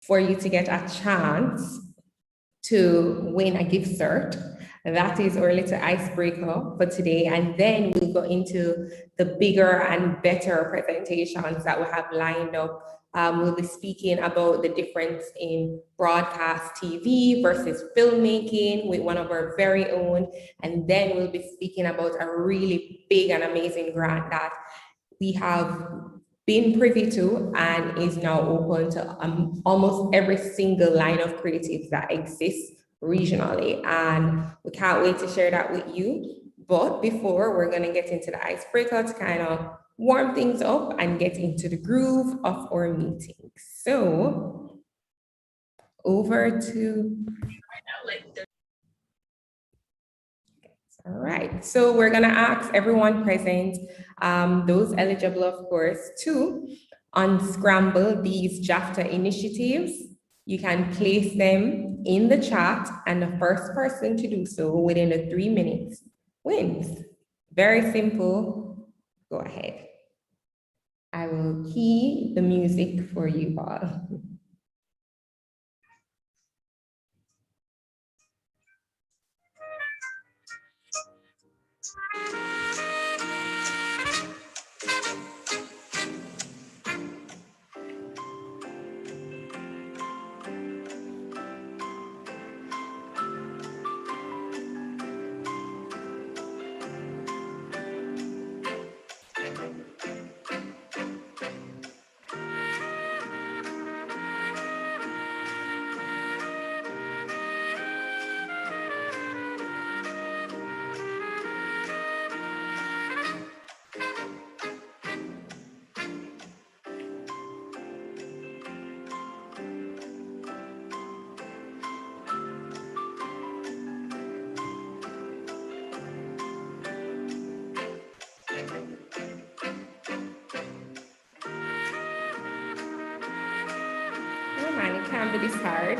for you to get a chance to win a gift cert. That is our little icebreaker for today. And then we'll go into the bigger and better presentations that we have lined up. We'll be speaking about the difference in broadcast TV versus filmmaking with one of our very own. And then we'll be speaking about a really big and amazing grant that we have been privy to and is now open to almost every single line of creatives that exists regionally. And we can't wait to share that with you. But before, we're going to get into the icebreaker to kind of warm things up and get into the groove of our meeting. So over to... All right, so we're gonna ask everyone present, those eligible, of course, to unscramble these JAFTA initiatives. You can place them in the chat, and the first person to do so within the 3 minutes wins. Very simple. Go ahead. I will key the music for you all. Oh man, it can't be this hard.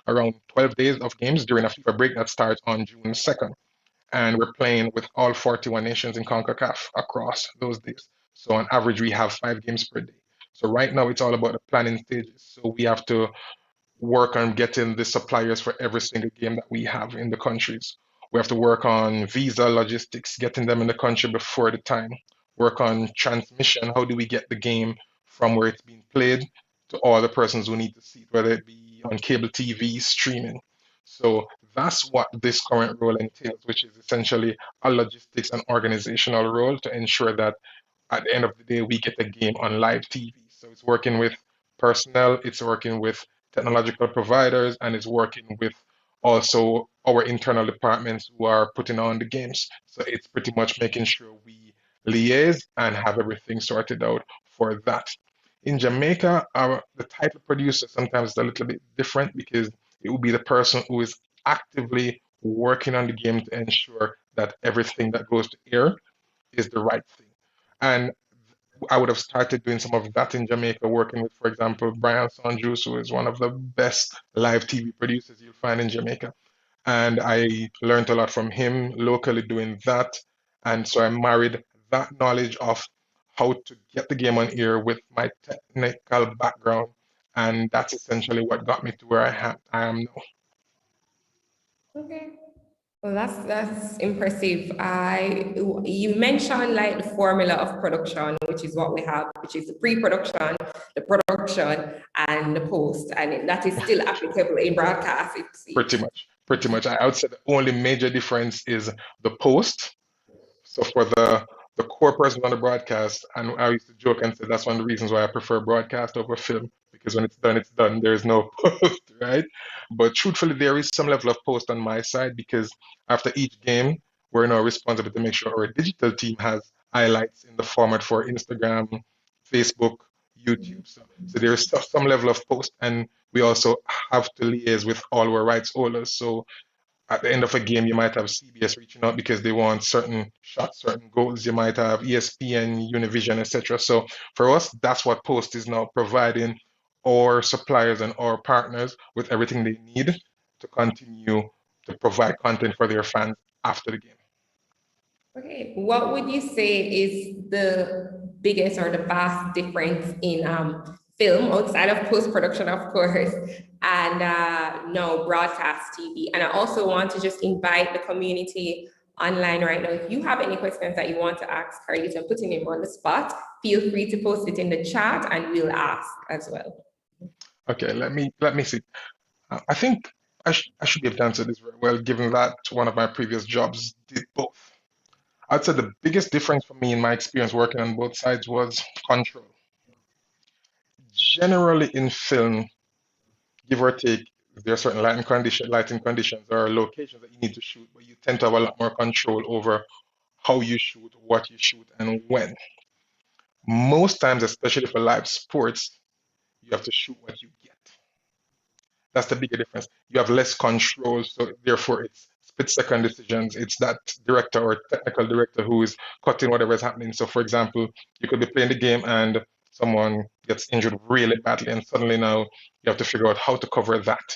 around 12 days of games during a FIFA break that starts on June 2nd. And we're playing with all 41 nations in CONCACAF across those days. So on average, we have 5 games per day. So right now, it's all about the planning stages. So we have to work on getting the suppliers for every single game that we have in the countries. We have to work on visa logistics, getting them in the country before the time. Work on transmission. How do we get the game from where it's being played to all the persons who need to see it, whether it be on cable TV, streaming. So that's what this current role entails, which is essentially a logistics and organizational role to ensure that at the end of the day, we get the game on live TV. So it's working with personnel, it's working with technological providers, and it's working with also our internal departments who are putting on the games. So it's pretty much making sure we liaise and have everything sorted out for that. In Jamaica, the title producer sometimes is a little bit different because it will be the person who is actively working on the game to ensure that everything that goes to air is the right thing. And I would have started doing some of that in Jamaica, working with, for example, Brian Sanjus, who is one of the best live TV producers you'll find in Jamaica. And I learned a lot from him locally doing that. And so I married that knowledge of how to get the game on air with my technical background. And that's essentially what got me to where I am now. Okay. Well, that's impressive. You mentioned like the formula of production, which is what we have, which is the pre-production, the production, and the post, and that is still applicable in broadcast. Pretty much. Pretty much. I would say the only major difference is the post. So for the core person on the broadcast, and I used to joke and say that's one of the reasons why I prefer broadcast over film, because when it's done, it's done. There's no post, right? But truthfully, there is some level of post on my side because after each game, we're now responsible to make sure our digital team has highlights in the format for Instagram, Facebook, YouTube. So there is some level of post, and we also have to liaise with all our rights holders. So at the end of a game, you might have CBS reaching out because they want certain shots, certain goals. You might have ESPN, Univision, etc. So for us, that's what Post is now providing our suppliers and our partners with everything they need to continue to provide content for their fans after the game. Okay, what would you say is the biggest or the vast difference in film outside of post-production, of course, and no broadcast TV? And I also want to just invite the community online right now. If you have any questions that you want to ask Carlito, putting him on the spot, feel free to post it in the chat and we'll ask as well. Okay, let me see. I think I should be able to answer this very well, given that one of my previous jobs did both. I'd say the biggest difference for me in my experience working on both sides was control. Generally in film, give or take, there are certain lighting conditions or locations that you need to shoot, but you tend to have a lot more control over how you shoot, what you shoot, and when. Most times, especially for live sports, you have to shoot what you get. That's the bigger difference. You have less control, so therefore it's split second decisions. It's that director or technical director who is cutting whatever is happening. So, for example, you could be playing the game and someone gets injured really badly, and suddenly now you have to figure out how to cover that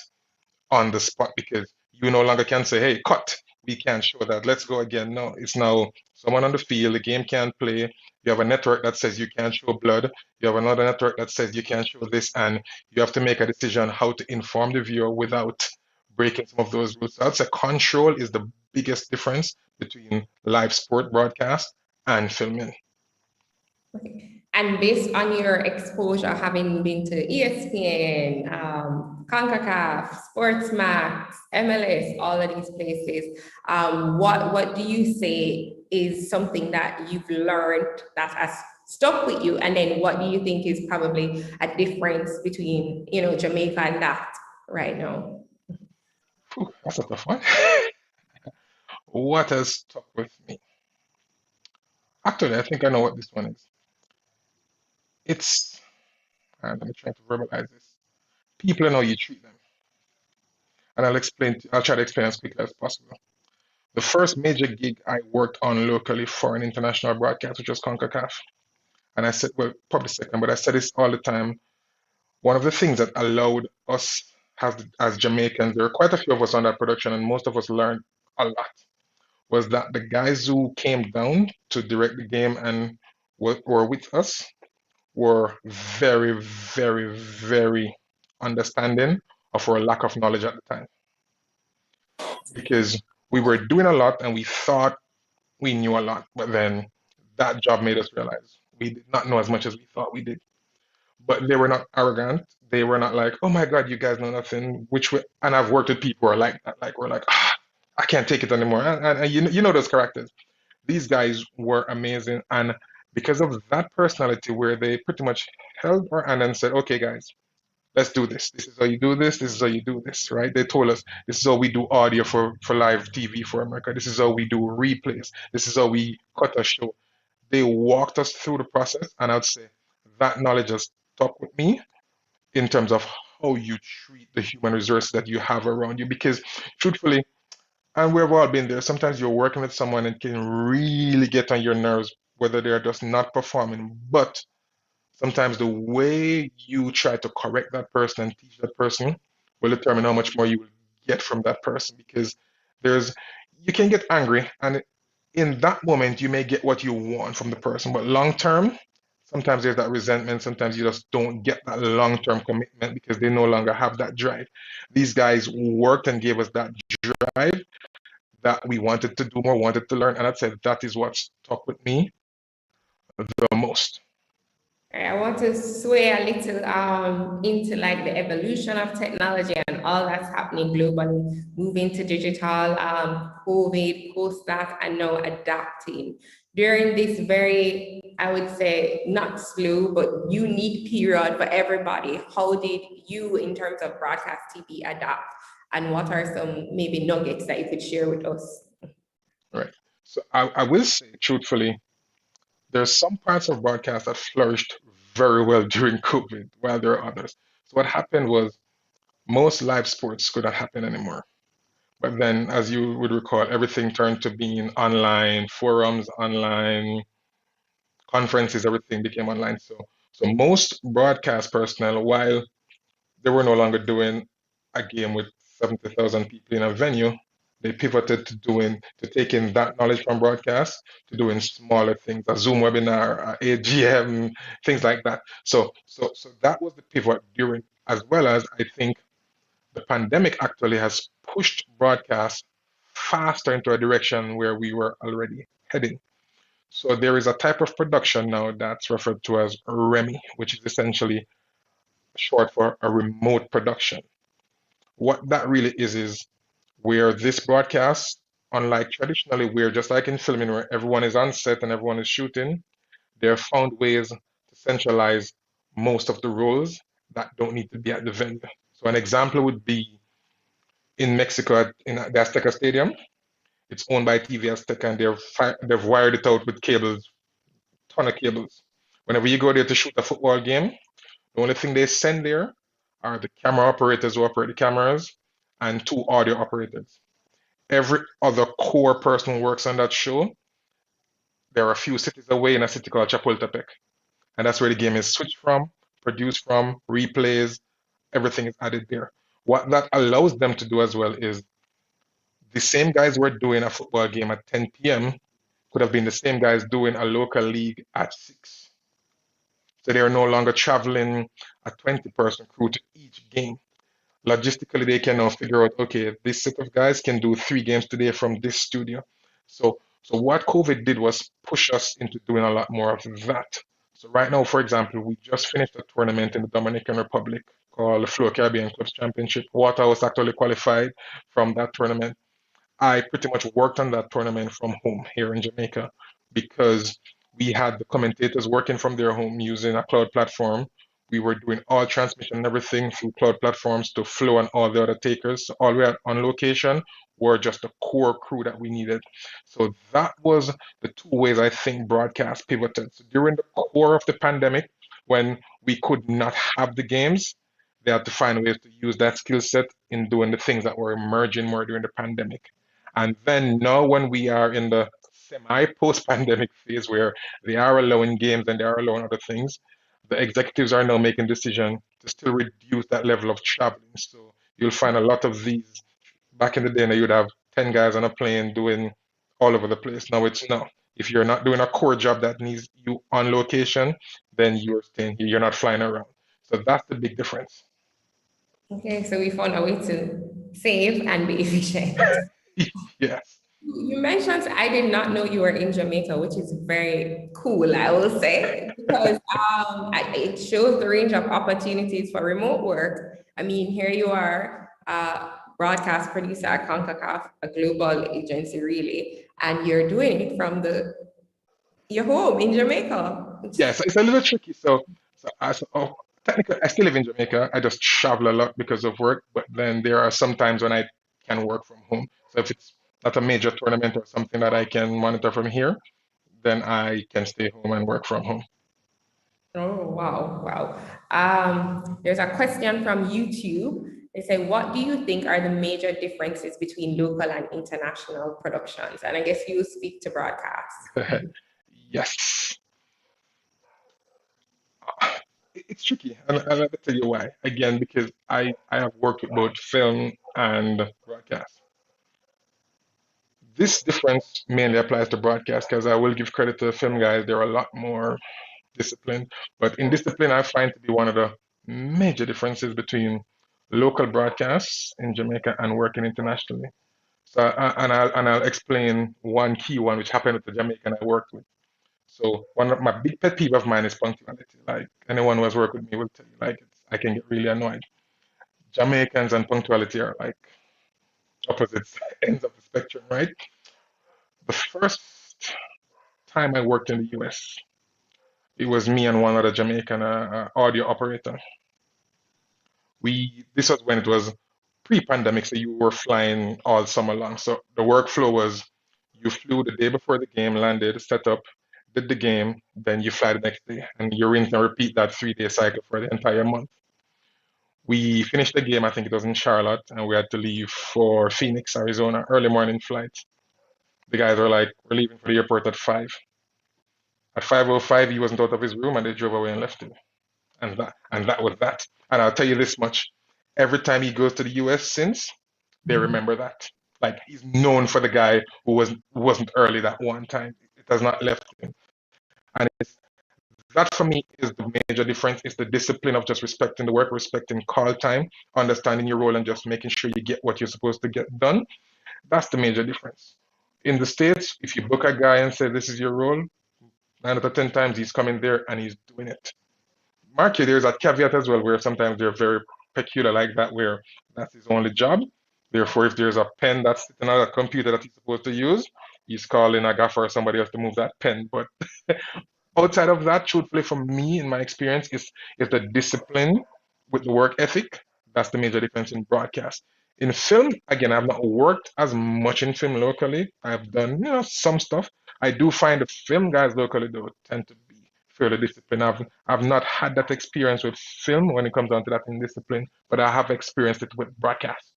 on the spot because you no longer can say, hey, cut. We can't show that. Let's go again. No, it's now someone on the field. The game can't play. You have a network that says you can't show blood. You have another network that says you can't show this. And you have to make a decision how to inform the viewer without breaking some of those rules. So I'd say control is the biggest difference between live sport broadcast and filming. Okay. And based on your exposure, having been to ESPN, CONCACAF, Sportsmax, MLS, all of these places, what do you say is something that you've learned that has stuck with you? And then what do you think is probably a difference between, Jamaica and that right now? Whew, that's a tough one. What has stuck with me? Actually, I think I know what this one is. It's, let me try to verbalize this. People and how you treat them. And I'll try to explain as quickly as possible. The first major gig I worked on locally for an international broadcast, which was CONCACAF. And I said, well, probably second, but I said this all the time. One of the things that allowed us as Jamaicans, there were quite a few of us on that production, and most of us learned a lot. Was that the guys who came down to direct the game and were with us were very, very, very understanding of our lack of knowledge at the time because we were doing a lot and we thought we knew a lot, but then that job made us realize we did not know as much as we thought we did. But they were not arrogant. They were not like, "Oh my God, you guys know nothing." And I've worked with people who are like that. Like we're like, I can't take it anymore. And you know those characters. These guys were amazing, and because of that personality, where they pretty much held our hand and said, "Okay, guys, let's do this. This is how you do this. This is how you do this." Right? They told us this is how we do audio for live TV for America. This is how we do replays. This is how we cut a show. They walked us through the process, and I'd say that knowledge has stuck with me in terms of how you treat the human resources that you have around you. Because truthfully, and we've all been there, sometimes you're working with someone and it can really get on your nerves, whether they're just not performing. But sometimes the way you try to correct that person and teach that person will determine how much more you will get from that person. Because there's, you can get angry, and in that moment, you may get what you want from the person, but long term, sometimes there's that resentment. Sometimes you just don't get that long term commitment because they no longer have that drive. These guys worked and gave us that drive that we wanted to do more, wanted to learn. And I'd say that is what stuck with me the most. I want to sway a little into like the evolution of technology and all that's happening globally, moving to digital, COVID, post that, and now adapting. During this very, I would say, not slow, but unique period for everybody, how did you, in terms of broadcast TV, adapt? And what are some maybe nuggets that you could share with us? Right. So I will say, truthfully, there's some parts of broadcast that flourished very well during COVID, while there are others. So what happened was most live sports could not happen anymore. But then, as you would recall, everything turned to being online, forums online, conferences, everything became online. So most broadcast personnel, while they were no longer doing a game with 70,000 people in a venue, they pivoted to taking that knowledge from broadcast to doing smaller things, a Zoom webinar, a AGM, things like that. So that was the pivot during, as well as I think the pandemic actually has pushed broadcast faster into a direction where we were already heading. So there is a type of production now that's referred to as REMI, which is essentially short for a remote production. What that really is where this broadcast, unlike traditionally, where just like in filming, where everyone is on set and everyone is shooting, they have found ways to centralize most of the roles that don't need to be at the venue. So an example would be in Mexico in the Azteca Stadium. It's owned by TV Azteca, and they've wired it out with cables, ton of cables. Whenever you go there to shoot a football game, the only thing they send there are the camera operators who operate the cameras and two audio operators. Every other core person who works on that show, there are a few cities away in a city called Chapultepec. And that's where the game is switched from, produced from, replays, everything is added there. What that allows them to do as well is the same guys who are doing a football game at 10 p.m. could have been the same guys doing a local league at 6. So they are no longer traveling a 20-person crew to each game. Logistically, they can now figure out, okay, this set of guys can do 3 games today from this studio. So what COVID did was push us into doing a lot more of that. So right now, for example, we just finished a tournament in the Dominican Republic called the Flow Caribbean Clubs Championship. Waterhouse actually qualified from that tournament. I pretty much worked on that tournament from home here in Jamaica because we had the commentators working from their home using a cloud platform. We were doing all transmission and everything through cloud platforms to Flow and all the other takers. So all we had on location were just the core crew that we needed. So that was the two ways I think broadcast pivoted. So during the core of the pandemic, when we could not have the games, they had to find ways to use that skill set in doing the things that were emerging more during the pandemic. And then now, when we are in the semi post pandemic phase where they are allowing games and they are allowing other things, the executives are now making decisions to still reduce that level of traveling. So You'll find a lot of these. Back in the day, you'd have 10 guys on a plane doing all over the place. Now it's no. If you're not doing a core job that needs you on location, then you're staying here. You're not flying around. So that's the big difference. Okay, so we found a way to save and be efficient. Yes. You mentioned I did not know you were in Jamaica, which is very cool, I will say, because it shows the range of opportunities for remote work. I mean, here you are, broadcast producer at CONCACAF, a global agency, really, and you're doing it from your home in Jamaica. Yes, it's a little tricky. So technically, I still live in Jamaica. I just travel a lot because of work, but then there are some times when I can work from home. So if it's not a major tournament or something that I can monitor from here, then I can stay home and work from home. Oh, wow, wow. There's a question from YouTube. They say, what do you think are the major differences between local and international productions? And I guess you speak to broadcast. Yes. It's tricky, and let me tell you why. Again, because I have worked with both film and broadcast. This difference mainly applies to broadcast because I will give credit to the film guys. They're a lot more disciplined. But in discipline, I find to be one of the major differences between local broadcasts in Jamaica and working internationally. And I'll explain one key one which happened with the Jamaican I worked with. So one of my big pet peeve of mine is punctuality. Like anyone who has worked with me will tell you, like I can get really annoyed. Jamaicans and punctuality are like opposites ends of the spectrum, right? The first time I worked in the US, it was me and one other Jamaican audio operator. This was when it was pre-pandemic, so you were flying all summer long. So the workflow was you flew the day before the game, landed, set up, did the game, then you fly the next day, and you rinse and repeat that 3-day cycle for the entire month. We finished the game, I think it was in Charlotte, and we had to leave for Phoenix, Arizona, early morning flight. The guys were like, "We're leaving for the airport at 5." At 5:05, he wasn't out of his room, and they drove away and left him. And that was that. And I'll tell you this much: every time he goes to the US since, they remember that. Like he's known for the guy who wasn't early that one time. It has not left him. And that for me is the major difference. It's the discipline of just respecting the work, respecting call time, understanding your role, and just making sure you get what you're supposed to get done. That's the major difference. In the States, if you book a guy and say this is your role, 9 out of 10 times he's coming there and he's doing it. Mark you, there's a caveat as well where sometimes they're very peculiar like that, where that's his only job. Therefore, if there's a pen that's sitting on a computer that he's supposed to use, he's calling a gaffer or somebody else to move that pen. But outside of that, truthfully, for me, in my experience, is the discipline with the work ethic. That's the major difference in broadcast. In film, again, I've not worked as much in film locally. I've done, some stuff. I do find the film guys locally though tend to be fairly disciplined. I've not had that experience with film when it comes down to that in discipline, but I have experienced it with broadcast.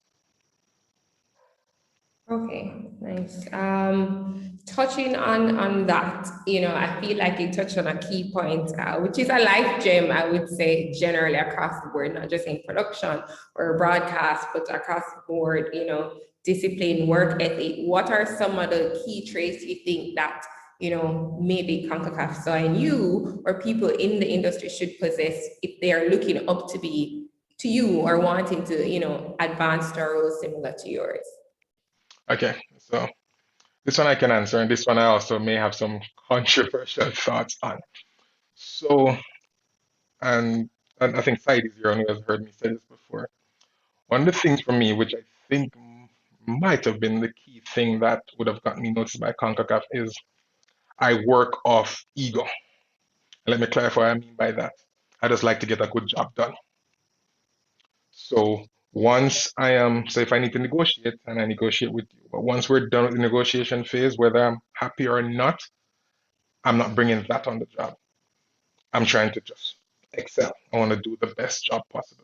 Okay, nice. Touching on that, I feel like you touched on a key point, which is a life gem, I would say, generally across the board, not just in production or broadcast, but across the board, discipline, work ethic. What are some of the key traits you think that, maybe CONCACAF saw in you or people in the industry should possess if they are looking up to be to you or wanting to, advance to a role similar to yours? Okay, so this one I can answer, and this one I also may have some controversial thoughts on. So, and I think Said is here and who has heard me say this before. One of the things for me, which I think might have been the key thing that would have gotten me noticed by CONCACAF, is I work off ego. Let me clarify what I mean by that. I just like to get a good job done. So so if I need to negotiate, and I negotiate with you, but once we're done with the negotiation phase, whether I'm happy or not, I'm not bringing that on the job. I'm trying to just excel. I want to do the best job possible.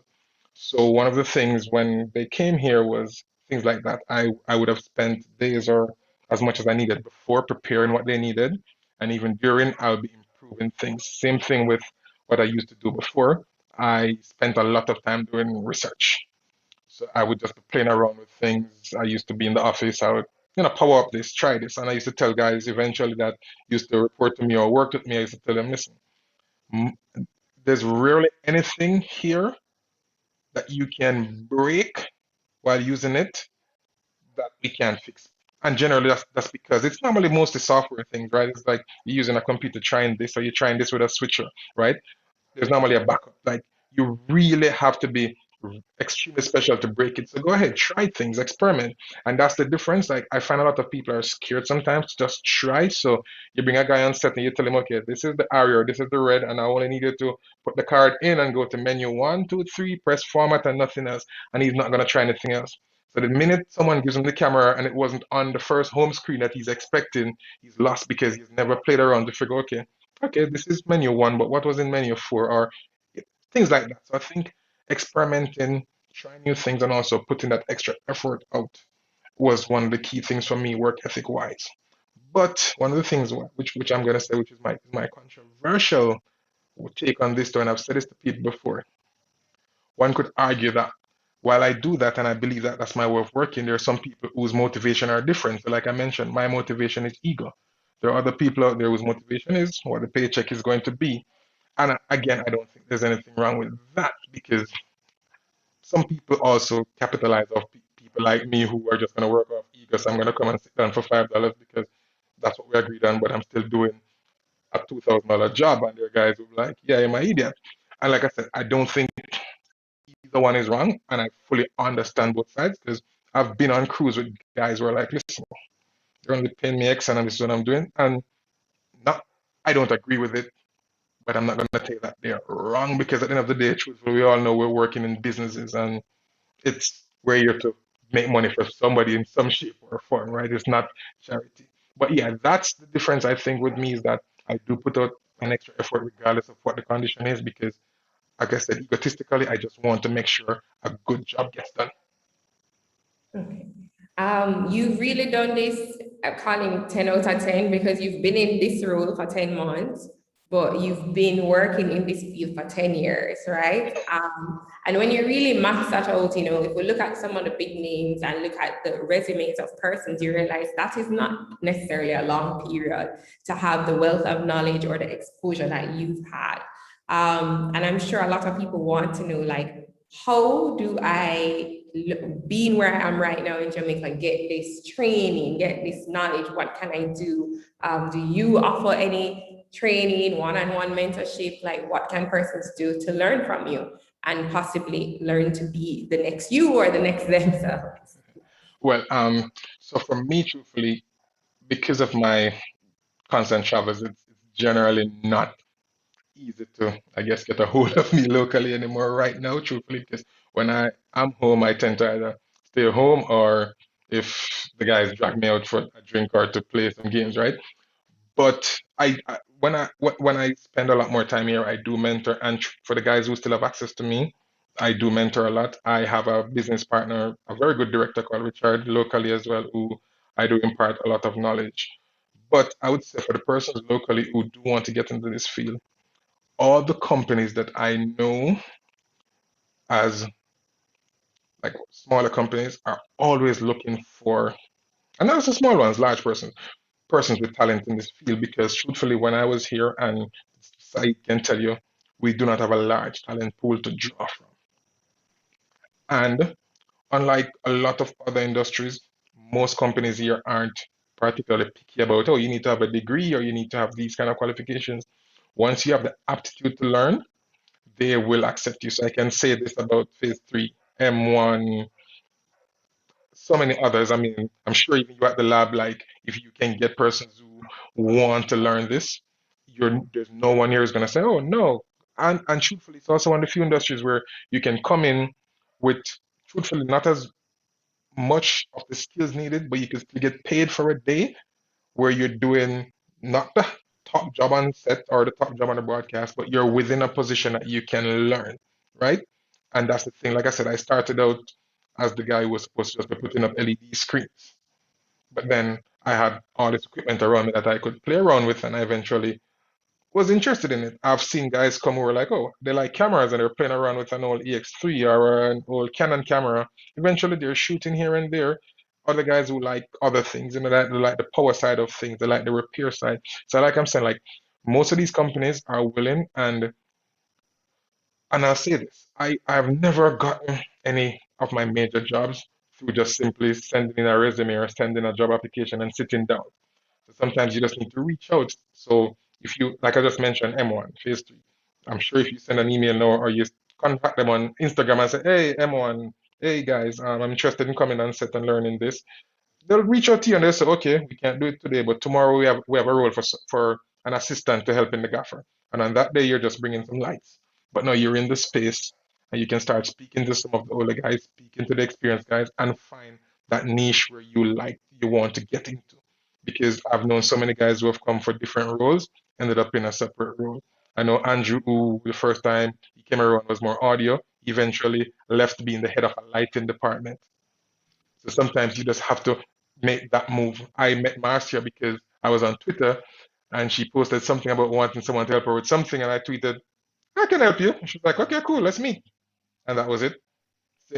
So one of the things when they came here was things like that. I would have spent days or as much as I needed before preparing what they needed, and even during, I would be improving things. Same thing with what I used to do before. I spent a lot of time doing research. So I would just be playing around with things. I used to be in the office. I would, power up this, try this. And I used to tell guys eventually that used to report to me or work with me, I used to tell them, listen, m- there's rarely anything here that you can break while using it that we can fix. And generally, that's because it's normally mostly software things, right? It's like you're using a computer trying this, or you're trying this with a switcher, right? There's normally a backup. Like you really have to be extremely special to break it. So go ahead, try things, experiment. And that's the difference. Like I find a lot of people are scared sometimes to just try. So you bring a guy on set and you tell him, okay, this is the area, this is the red, and I only need you to put the card in and go to menu one, two, three, press format and nothing else. And he's not gonna try anything else. So the minute someone gives him the camera and it wasn't on the first home screen that he's expecting, he's lost because he's never played around to figure, okay, this is menu one, but what was in menu four? Or things like that. So I think experimenting, trying new things, and also putting that extra effort out was one of the key things for me, work ethic wise. But one of the things which I'm gonna say, which is my controversial take on this, though, and I've said this to people before, one could argue that while I do that and I believe that that's my way of working, there are some people whose motivation are different. So like I mentioned, my motivation is ego. There are other people out there whose motivation is what the paycheck is going to be. And again, I don't think there's anything wrong with that because some people also capitalize off people like me who are just going to work off ego. So I'm going to come and sit down for $5 because that's what we agreed on, but I'm still doing a $2,000 job. And there are guys who are like, yeah, I'm an idiot. And like I said, I don't think either one is wrong. And I fully understand both sides because I've been on cruise with guys who are like, listen, they're only paying me X and this is what I'm doing. And not, I don't agree with it, but I'm not going to tell you that they're wrong because at the end of the day, truthfully, we all know we're working in businesses and it's we're here to make money for somebody in some shape or form, right? It's not charity. But yeah, that's the difference I think with me is that I do put out an extra effort regardless of what the condition is because, like I said, egotistically, I just want to make sure a good job gets done. Okay. You've really done this, calling 10 out of 10 because you've been in this role for 10 months, but you've been working in this field for 10 years, right? And when you really max that out, if we look at some of the big names and look at the resumes of persons, you realize that is not necessarily a long period to have the wealth of knowledge or the exposure that you've had. And I'm sure a lot of people want to know, like, how do I, being where I am right now in Jamaica, get this training, get this knowledge? What can I do? Do you offer any training, one-on-one mentorship? Like, what can persons do to learn from you and possibly learn to be the next you or the next themselves? Well, so for me, truthfully, because of my constant travels, it's generally not easy to, I guess, get a hold of me locally anymore right now, truthfully, because when I'm home, I tend to either stay home or if the guys drag me out for a drink or to play some games, right? But when I spend a lot more time here, I do mentor, and for the guys who still have access to me, I do mentor a lot. I have a business partner, a very good director called Richard, locally as well, who I do impart a lot of knowledge. But I would say for the persons locally who do want to get into this field, all the companies that I know as like smaller companies are always looking for, and not just small ones, large persons with talent in this field. Because truthfully, when I was here, and I can tell you, we do not have a large talent pool to draw from. And unlike a lot of other industries, most companies here aren't particularly picky about, oh, you need to have a degree or you need to have these kind of qualifications. Once you have the aptitude to learn, they will accept you. So I can say this about phase three, M1, so many others. I mean, I'm sure even you at the lab, like if you can get persons who want to learn this, there's no one here is going to say, oh, no. And truthfully, it's also one of the few industries where you can come in with, truthfully, not as much of the skills needed, but you can still get paid for a day where you're doing not the top job on set or the top job on the broadcast, but you're within a position that you can learn, right? And that's the thing. Like I said, I started out as the guy who was supposed to just be putting up LED screens, but then I had all this equipment around me that I could play around with, and I eventually was interested in it. I've seen guys come who were like, oh, they like cameras and they're playing around with an old EX3 or an old Canon camera. Eventually, they're shooting here and there. Other guys who like other things, they like the power side of things, they like the repair side. So, like I'm saying, like most of these companies are willing, and I'll say this, I've never gotten any of my major jobs through just simply sending in a resume or sending a job application and sitting down. So sometimes you just need to reach out. So if you, like I just mentioned, M1, phase three, I'm sure if you send an email now or you contact them on Instagram and say, hey, M1, hey guys, I'm interested in coming on set and learning this, they'll reach out to you and they'll say, okay, we can't do it today, but tomorrow we have a role for an assistant to help in the gaffer. And on that day, you're just bringing some lights. But now you're in the space and you can start speaking to some of the older guys, speaking to the experienced guys, and find that niche where you want to get into. Because I've known so many guys who have come for different roles, ended up in a separate role. I know Andrew, who the first time he came around was more audio, eventually left being the head of a lighting department. So sometimes you just have to make that move. I met Marcia because I was on Twitter and she posted something about wanting someone to help her with something, and I tweeted, I can help you. And she's like, okay, cool, let's meet. And that was it.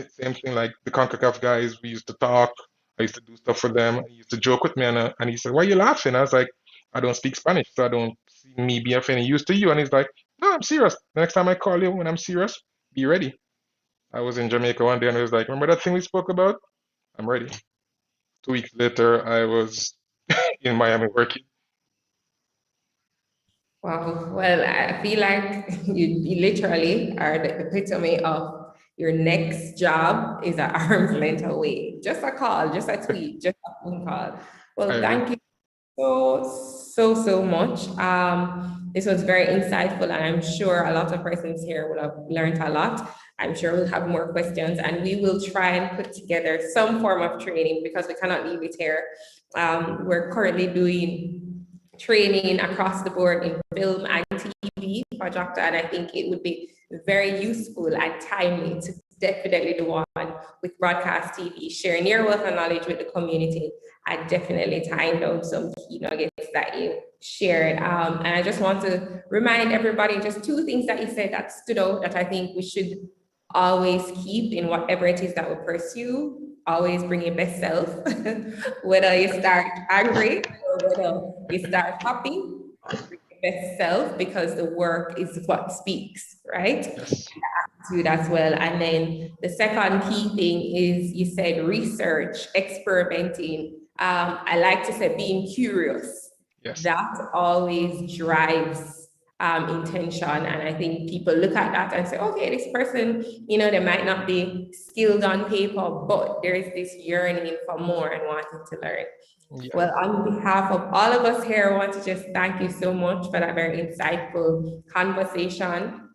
Same thing like the CONCACAF guys, we used to talk. I used to do stuff for them. And he used to joke with me, and he said, why are you laughing? I was like, I don't speak Spanish, so I don't see me being of any use to you. And he's like, no, I'm serious. The next time I call you when I'm serious, be ready. I was in Jamaica one day and he was like, remember that thing we spoke about? I'm ready. 2 weeks later, I was in Miami working. Wow. Well, I feel like you literally are the epitome of your next job is an arm's length away. Just a call, just a tweet, just a phone call. I Well, agree. thank you so much. This was very insightful, and I'm sure a lot of persons here will have learned a lot. I'm sure we'll have more questions, and we will try and put together some form of training because we cannot leave it here. We're currently doing training across the board in film and TV for JAFTA, and I think it would be very useful and timely to definitely do one with broadcast TV, sharing your wealth and knowledge with the community. I definitely tying down some key nuggets that you shared. And I just want to remind everybody just two things that you said that stood out that I think we should always keep in whatever it is that we pursue. Always bring your best self, whether you start angry or whether you start happy, bring your best self because the work is what speaks, right? Yes. Attitude as well. And then the second key thing is you said research, experimenting. I like to say being curious. Yes. That always drives intention. And I think people look at that and say, okay, this person, they might not be skilled on paper, but there is this yearning for more and wanting to learn. Yeah. Well, on behalf of all of us here, I want to just thank you so much for that very insightful conversation.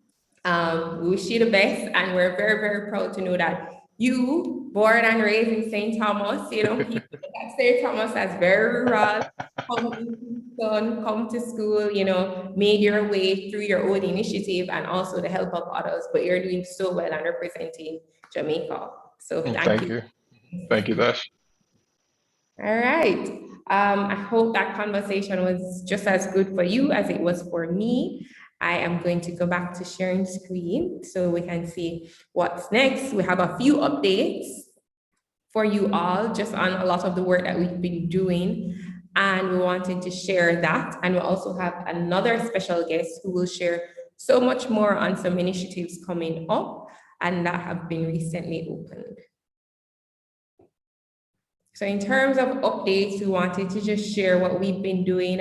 We wish you the best, and we're very, very proud to know that you, born and raised in St. Thomas, people look at St. Thomas as very rural, come to school, made your way through your own initiative and also the help of others, but you're doing so well and representing Jamaica. So thank Thank you. you. Thank you, Dash. All right. I hope that conversation was just as good for you as it was for me. I am going to go back to sharing screen so we can see what's next. We have a few updates for you all just on a lot of the work that we've been doing. And we wanted to share that. And we also have another special guest who will share so much more on some initiatives coming up and that have been recently opened. So in terms of updates, we wanted to just share what we've been doing.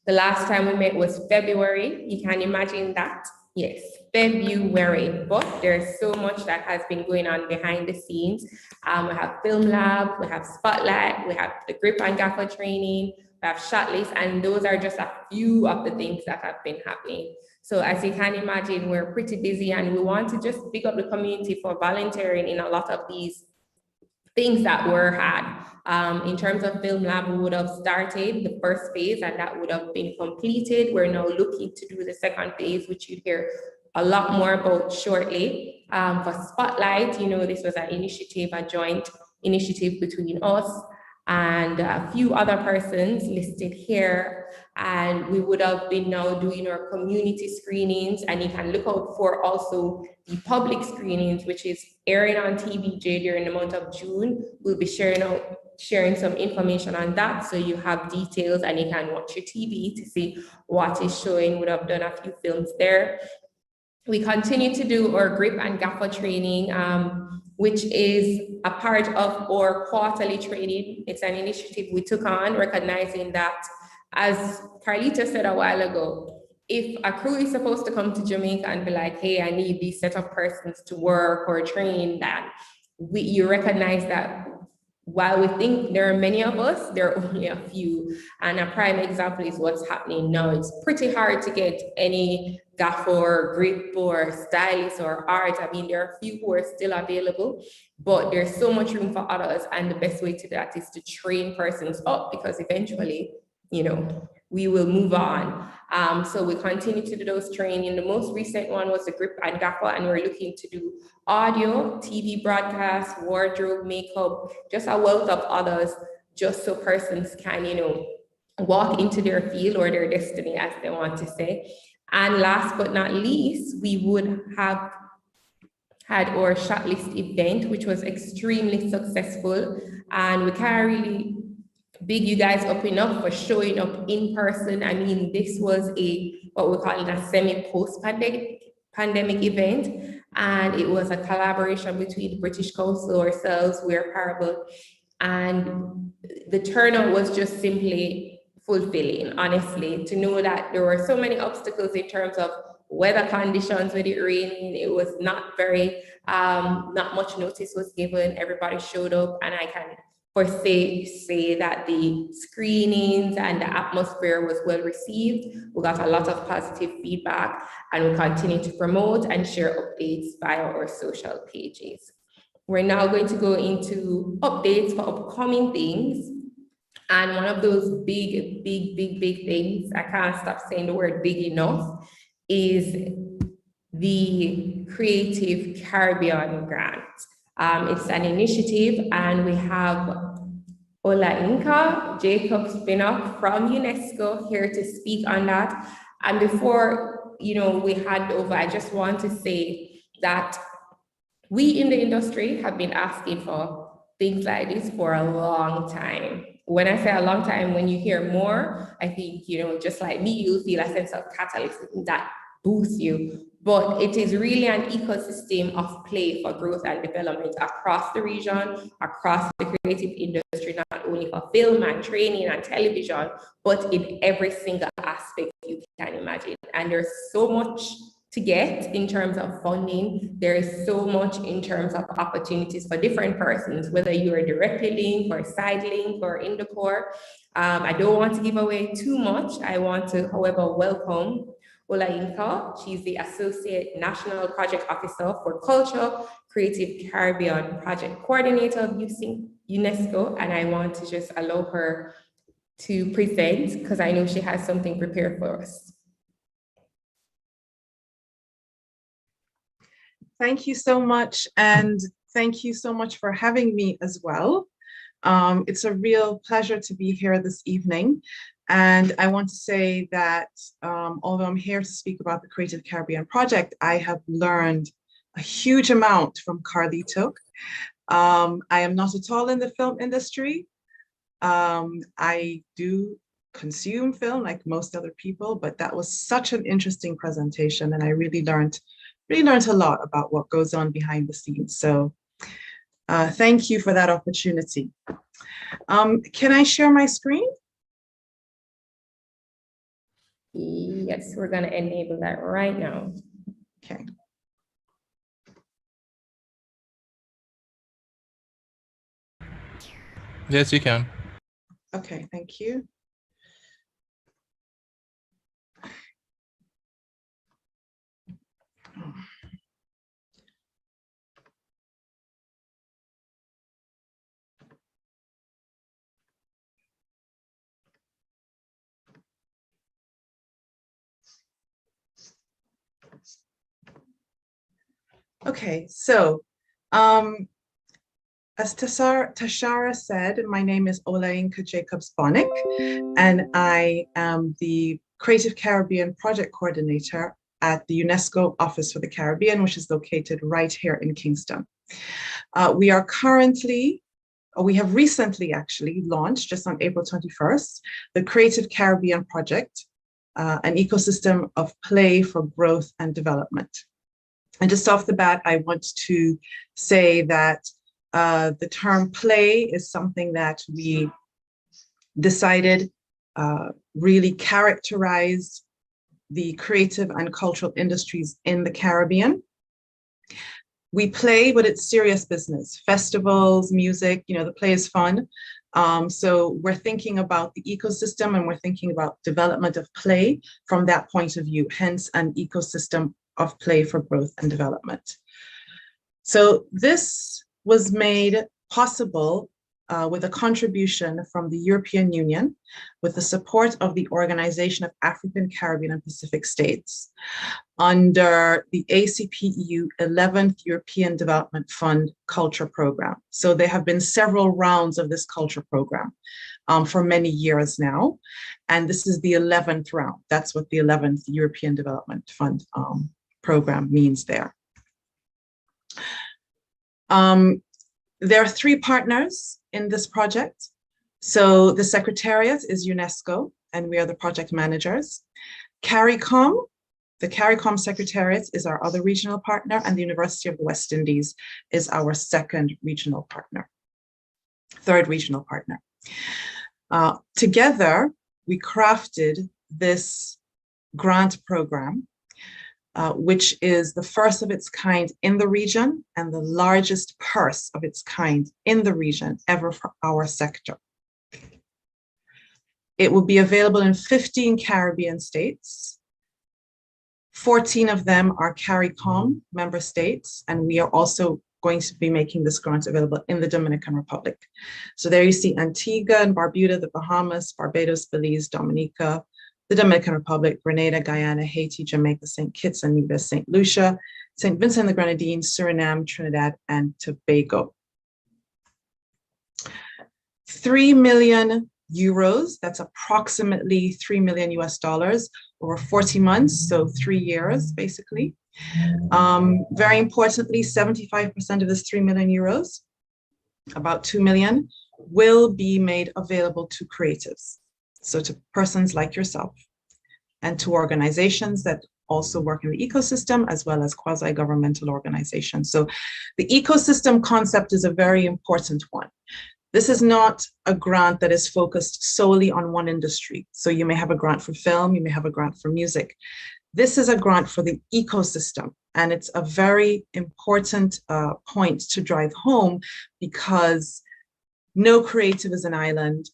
The last time we met was February. You can imagine that. Yes, February. But there's so much that has been going on behind the scenes. We have Film Lab, we have Spotlight, we have the Grip and Gaffer training, we have Shotlist, and those are just a few of the things that have been happening. So as you can imagine, we're pretty busy and we want to just pick up the community for volunteering in a lot of these things that were had. In terms of Film Lab, we would have started the first phase and that would have been completed. We're now looking to do the second phase, which you'd hear a lot more about shortly. For Spotlight, this was an initiative, a joint initiative between us and a few other persons listed here. And we would have been now doing our community screenings, and you can look out for also the public screenings, which is airing on TVJ during the month of June. We'll be sharing some information on that, so you have details and you can watch your TV to see what is showing. Would have done a few films there. We continue to do our grip and gaffer training, which is a part of our quarterly training. It's an initiative we took on, recognizing that, as Carlita said a while ago, if a crew is supposed to come to Jamaica and be like, hey, I need these set of persons to work or train, that you recognize that while we think there are many of us, there are only a few. And a prime example is what's happening now. It's pretty hard to get any gaffer, grip, or stylist or art. I mean, there are a few who are still available, but there's so much room for others. And the best way to do that is to train persons up, because eventually, we will move on. So we continue to do those training. The most recent one was the grip and gaffer, and we're looking to do audio, TV broadcast, wardrobe, makeup, just a wealth of others, just so persons can, walk into their field or their destiny, as they want to say. And last but not least, we would have had our shortlist event, which was extremely successful. And we can't really big you guys up enough for showing up in person. I mean, this was what we call a semi-post-pandemic event, and it was a collaboration between the British Council, ourselves, We're Parable, and the turnout was just simply fulfilling, honestly, to know that there were so many obstacles in terms of weather conditions. With it raining, it was not much notice was given. Everybody showed up, and I can say that the screenings and the atmosphere was well received. We got a lot of positive feedback, and we continue to promote and share updates via our social pages. We're now going to go into updates for upcoming things. And one of those big things, I can't stop saying the word big enough, is the Creative Caribbean Grant. It's an initiative, and we have Ola Inca, Jacob Spinoff from UNESCO here to speak on that. And before we hand over, I just want to say that we in the industry have been asking for things like this for a long time. When I say a long time, when you hear more, I think, just like me, you'll feel a sense of catalyst that boosts you. But it is really an ecosystem of play for growth and development across the region, across the creative industry, not only for film and training and television, but in every single aspect you can imagine. And there's so much to get in terms of funding. There is so much in terms of opportunities for different persons, whether you are directly linked or side linked or in the core. I don't want to give away too much. I want to, however, welcome Ola Inka. She's the Associate National Project Officer for Culture, Creative Caribbean Project Coordinator of UNESCO. And I want to just allow her to present, because I know she has something prepared for us. Thank you so much. And thank you so much for having me as well. It's a real pleasure to be here this evening. And I want to say that although I'm here to speak about the Creative Caribbean Project, I have learned a huge amount from Carlito. I am not at all in the film industry. I do consume film like most other people, but that was such an interesting presentation, and I really learned a lot about what goes on behind the scenes. So thank you for that opportunity. Can I share my screen? Yes, we're going to enable that right now. Okay. Yes, you can. Okay, thank you. Okay, so As Tashara said, my name is Olayinka Jacobs-Bonnick, and I am the Creative Caribbean Project Coordinator at the UNESCO Office for the Caribbean, which is located right here in Kingston. We have recently actually launched, just on April 21st, the Creative Caribbean Project, an ecosystem of play for growth and development. And just off the bat, I want to say that the term play is something that we decided really characterized the creative and cultural industries in the Caribbean. We play, but it's serious business. Festivals, music, the play is fun. So we're thinking about the ecosystem, and we're thinking about development of play from that point of view, hence an ecosystem of play for growth and development. So this was made possible with a contribution from the European Union with the support of the Organization of African, Caribbean, and Pacific States under the ACP-EU 11th European Development Fund Culture Program. So there have been several rounds of this culture program for many years now, and this is the 11th round. That's what the 11th European Development Fund program means there. There are 3 partners in this project. So the Secretariat is UNESCO, and we are the project managers. CARICOM, the CARICOM Secretariat is our other regional partner, and the University of the West Indies is our third regional partner. Together, we crafted this grant program, which is the first of its kind in the region and the largest purse of its kind in the region ever for our sector. It will be available in 15 Caribbean states. 14 of them are CARICOM member states, and we are also going to be making this grant available in the Dominican Republic. So there you see Antigua and Barbuda, the Bahamas, Barbados, Belize, Dominica, the Dominican Republic, Grenada, Guyana, Haiti, Jamaica, St. Kitts and Nevis, St. Lucia, St. Vincent and the Grenadines, Suriname, Trinidad, and Tobago. 3 million euros, that's approximately $3 million over 40 months, so 3 years, basically. Very importantly, 75% of this 3 million euros, about 2 million, will be made available to creatives. So to persons like yourself, and to organizations that also work in the ecosystem, as well as quasi-governmental organizations. So the ecosystem concept is a very important one. This is not a grant that is focused solely on one industry. So you may have a grant for film, you may have a grant for music. This is a grant for the ecosystem, and it's a very important point to drive home, because no creative is an island.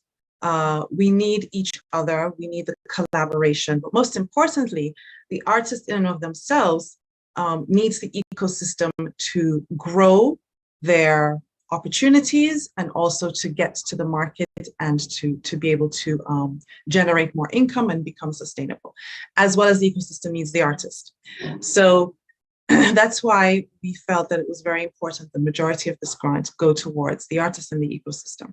We need each other, we need the collaboration, but most importantly, the artists in and of themselves needs the ecosystem to grow their opportunities and also to get to the market and to be able to generate more income and become sustainable, as well as the ecosystem needs the artist. So that's why we felt that it was very important the majority of this grant go towards the artist and the ecosystem.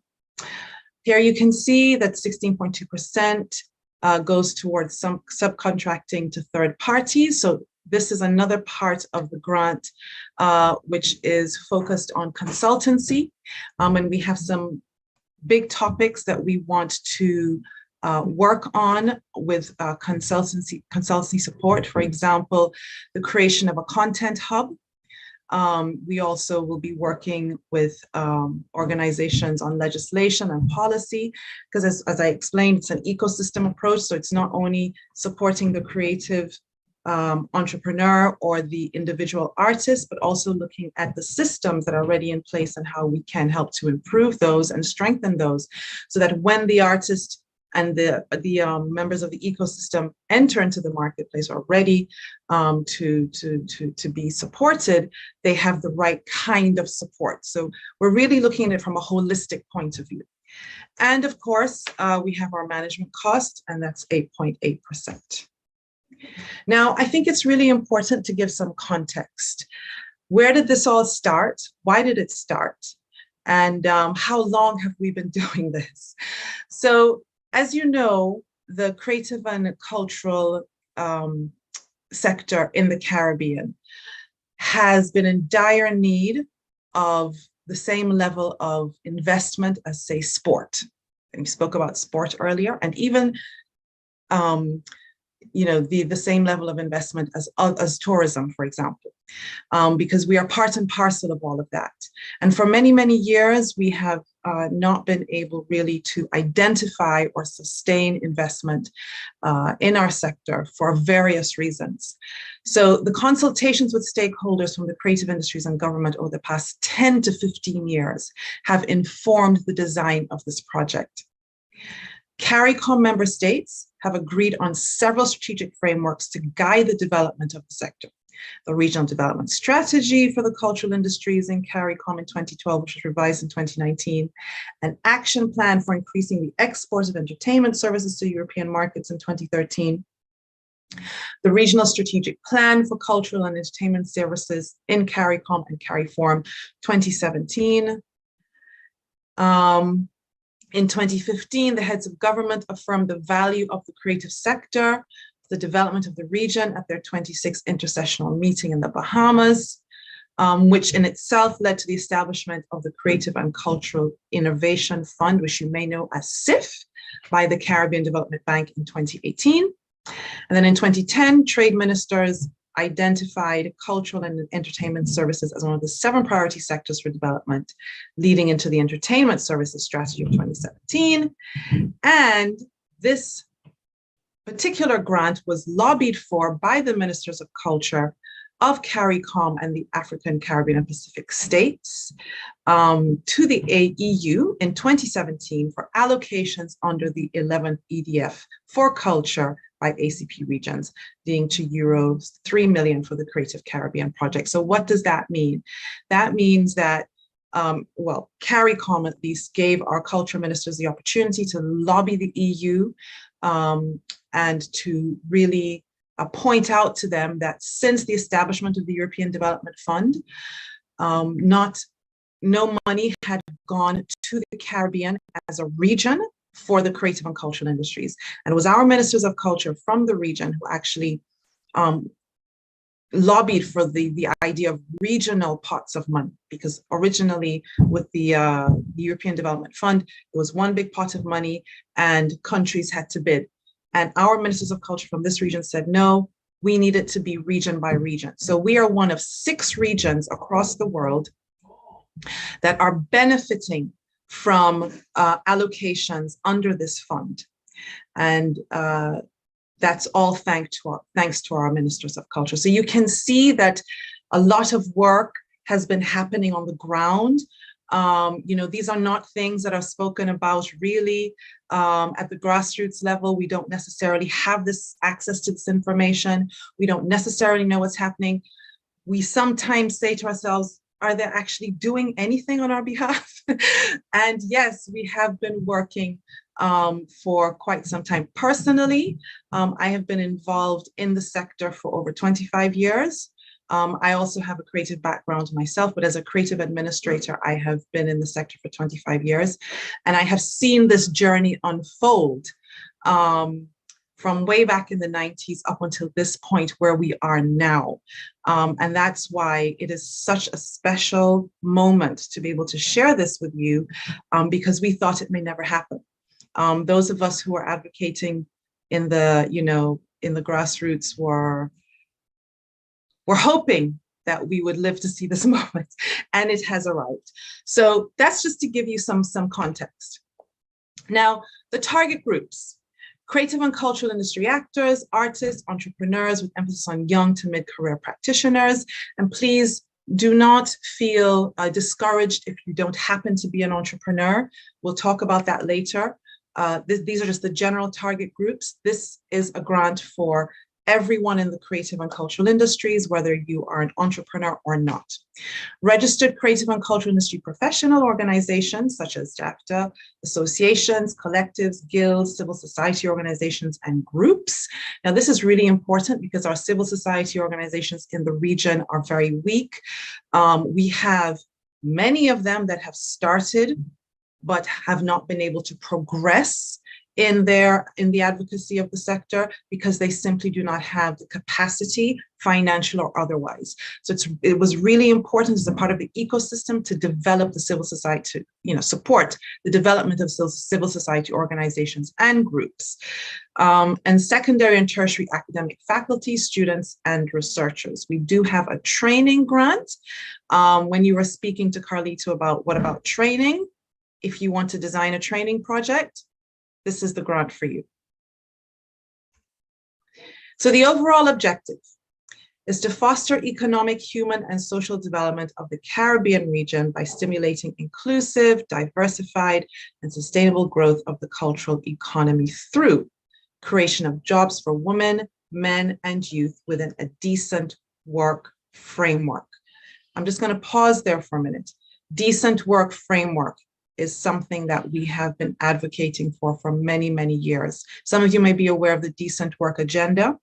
Here you can see that 16.2% goes towards some subcontracting to third parties. So this is another part of the grant, which is focused on consultancy. And we have some big topics that we want to work on with consultancy support. For example, the creation of a content hub. We also will be working with organizations on legislation and policy, because as I explained, it's an ecosystem approach. So it's not only supporting the creative entrepreneur or the individual artist, but also looking at the systems that are already in place and how we can help to improve those and strengthen those, so that when the artist and the members of the ecosystem enter into the marketplace are ready to be supported, they have the right kind of support. So we're really looking at it from a holistic point of view. And of course, we have our management cost, and that's 8.8%. Now, I think it's really important to give some context. Where did this all start? Why did it start? And how long have we been doing this? So, as you know, the creative and cultural sector in the Caribbean has been in dire need of the same level of investment as, say, sport. And we spoke about sport earlier, and even the same level of investment as tourism, for example, because we are part and parcel of all of that. And for many, many years, we have not been able really to identify or sustain investment in our sector for various reasons. So the consultations with stakeholders from the creative industries and government over the past 10 to 15 years have informed the design of this project. CARICOM member states have agreed on several strategic frameworks to guide the development of the sector. The Regional Development Strategy for the Cultural Industries in CARICOM in 2012, which was revised in 2019, an action plan for increasing the export of entertainment services to European markets in 2013, the Regional Strategic Plan for Cultural and Entertainment Services in CARICOM and CARIFORM 2017. In 2015, the heads of government affirmed the value of the creative sector, the development of the region at their 26th intersessional meeting in the Bahamas, which in itself led to the establishment of the Creative and Cultural Innovation Fund, which you may know as CIF, by the Caribbean Development Bank in 2018. And then in 2010, trade ministers identified cultural and entertainment services as one of the 7 priority sectors for development, leading into the entertainment services strategy of 2017. And this particular grant was lobbied for by the ministers of culture of CARICOM and the African, Caribbean, and Pacific states to the EU in 2017 for allocations under the 11th EDF for culture by ACP regions, leading to €3 million for the Creative Caribbean project. So what does that mean? That means that, CARICOM at least gave our culture ministers the opportunity to lobby the EU and to really point out to them that since the establishment of the European Development Fund, no money had gone to the Caribbean as a region for the creative and cultural industries. And it was our ministers of culture from the region who actually lobbied for the idea of regional pots of money, because originally with the European Development Fund, it was one big pot of money and countries had to bid. And our ministers of culture from this region said, no, we need it to be region by region. So we are one of 6 regions across the world that are benefiting from allocations under this fund. And that's all thanks to our ministers of culture. So you can see that a lot of work has been happening on the ground. These are not things that are spoken about really at the grassroots level. We don't necessarily have this access to this information. We don't necessarily know what's happening. We sometimes say to ourselves, are they actually doing anything on our behalf? And yes, we have been working for quite some time. Personally, I have been involved in the sector for over 25 years. I also have a creative background myself, but as a creative administrator, I have been in the sector for 25 years. And I have seen this journey unfold from way back in the 90s up until this point where we are now. And that's why it is such a special moment to be able to share this with you, because we thought it may never happen. Those of us who are advocating in the grassroots were hoping that we would live to see this moment, and it has arrived. So that's just to give you some context. Now, the target groups: creative and cultural industry actors, artists, entrepreneurs, with emphasis on young to mid-career practitioners. And please do not feel discouraged if you don't happen to be an entrepreneur. We'll talk about that later. These are just the general target groups. This is a grant for everyone in the creative and cultural industries, whether you are an entrepreneur or not. Registered creative and cultural industry professional organizations such as JAFTA, associations, collectives, guilds, civil society organizations, and groups. Now, this is really important because our civil society organizations in the region are very weak. We have many of them that have started but have not been able to progress in the advocacy of the sector because they simply do not have the capacity, financial or otherwise. So it was really important as a part of the ecosystem to develop the civil society, support the development of civil society organizations and groups, and secondary and tertiary academic faculty, students, and researchers. We do have a training grant. When you were speaking to Carlito about what about training, if you want to design a training project, this is the grant for you. So the overall objective is to foster economic, human, and social development of the Caribbean region by stimulating inclusive, diversified, and sustainable growth of the cultural economy through creation of jobs for women, men, and youth within a decent work framework. I'm just going to pause there for a minute. Decent work framework is something that we have been advocating for many, many years. Some of you may be aware of the Decent Work Agenda.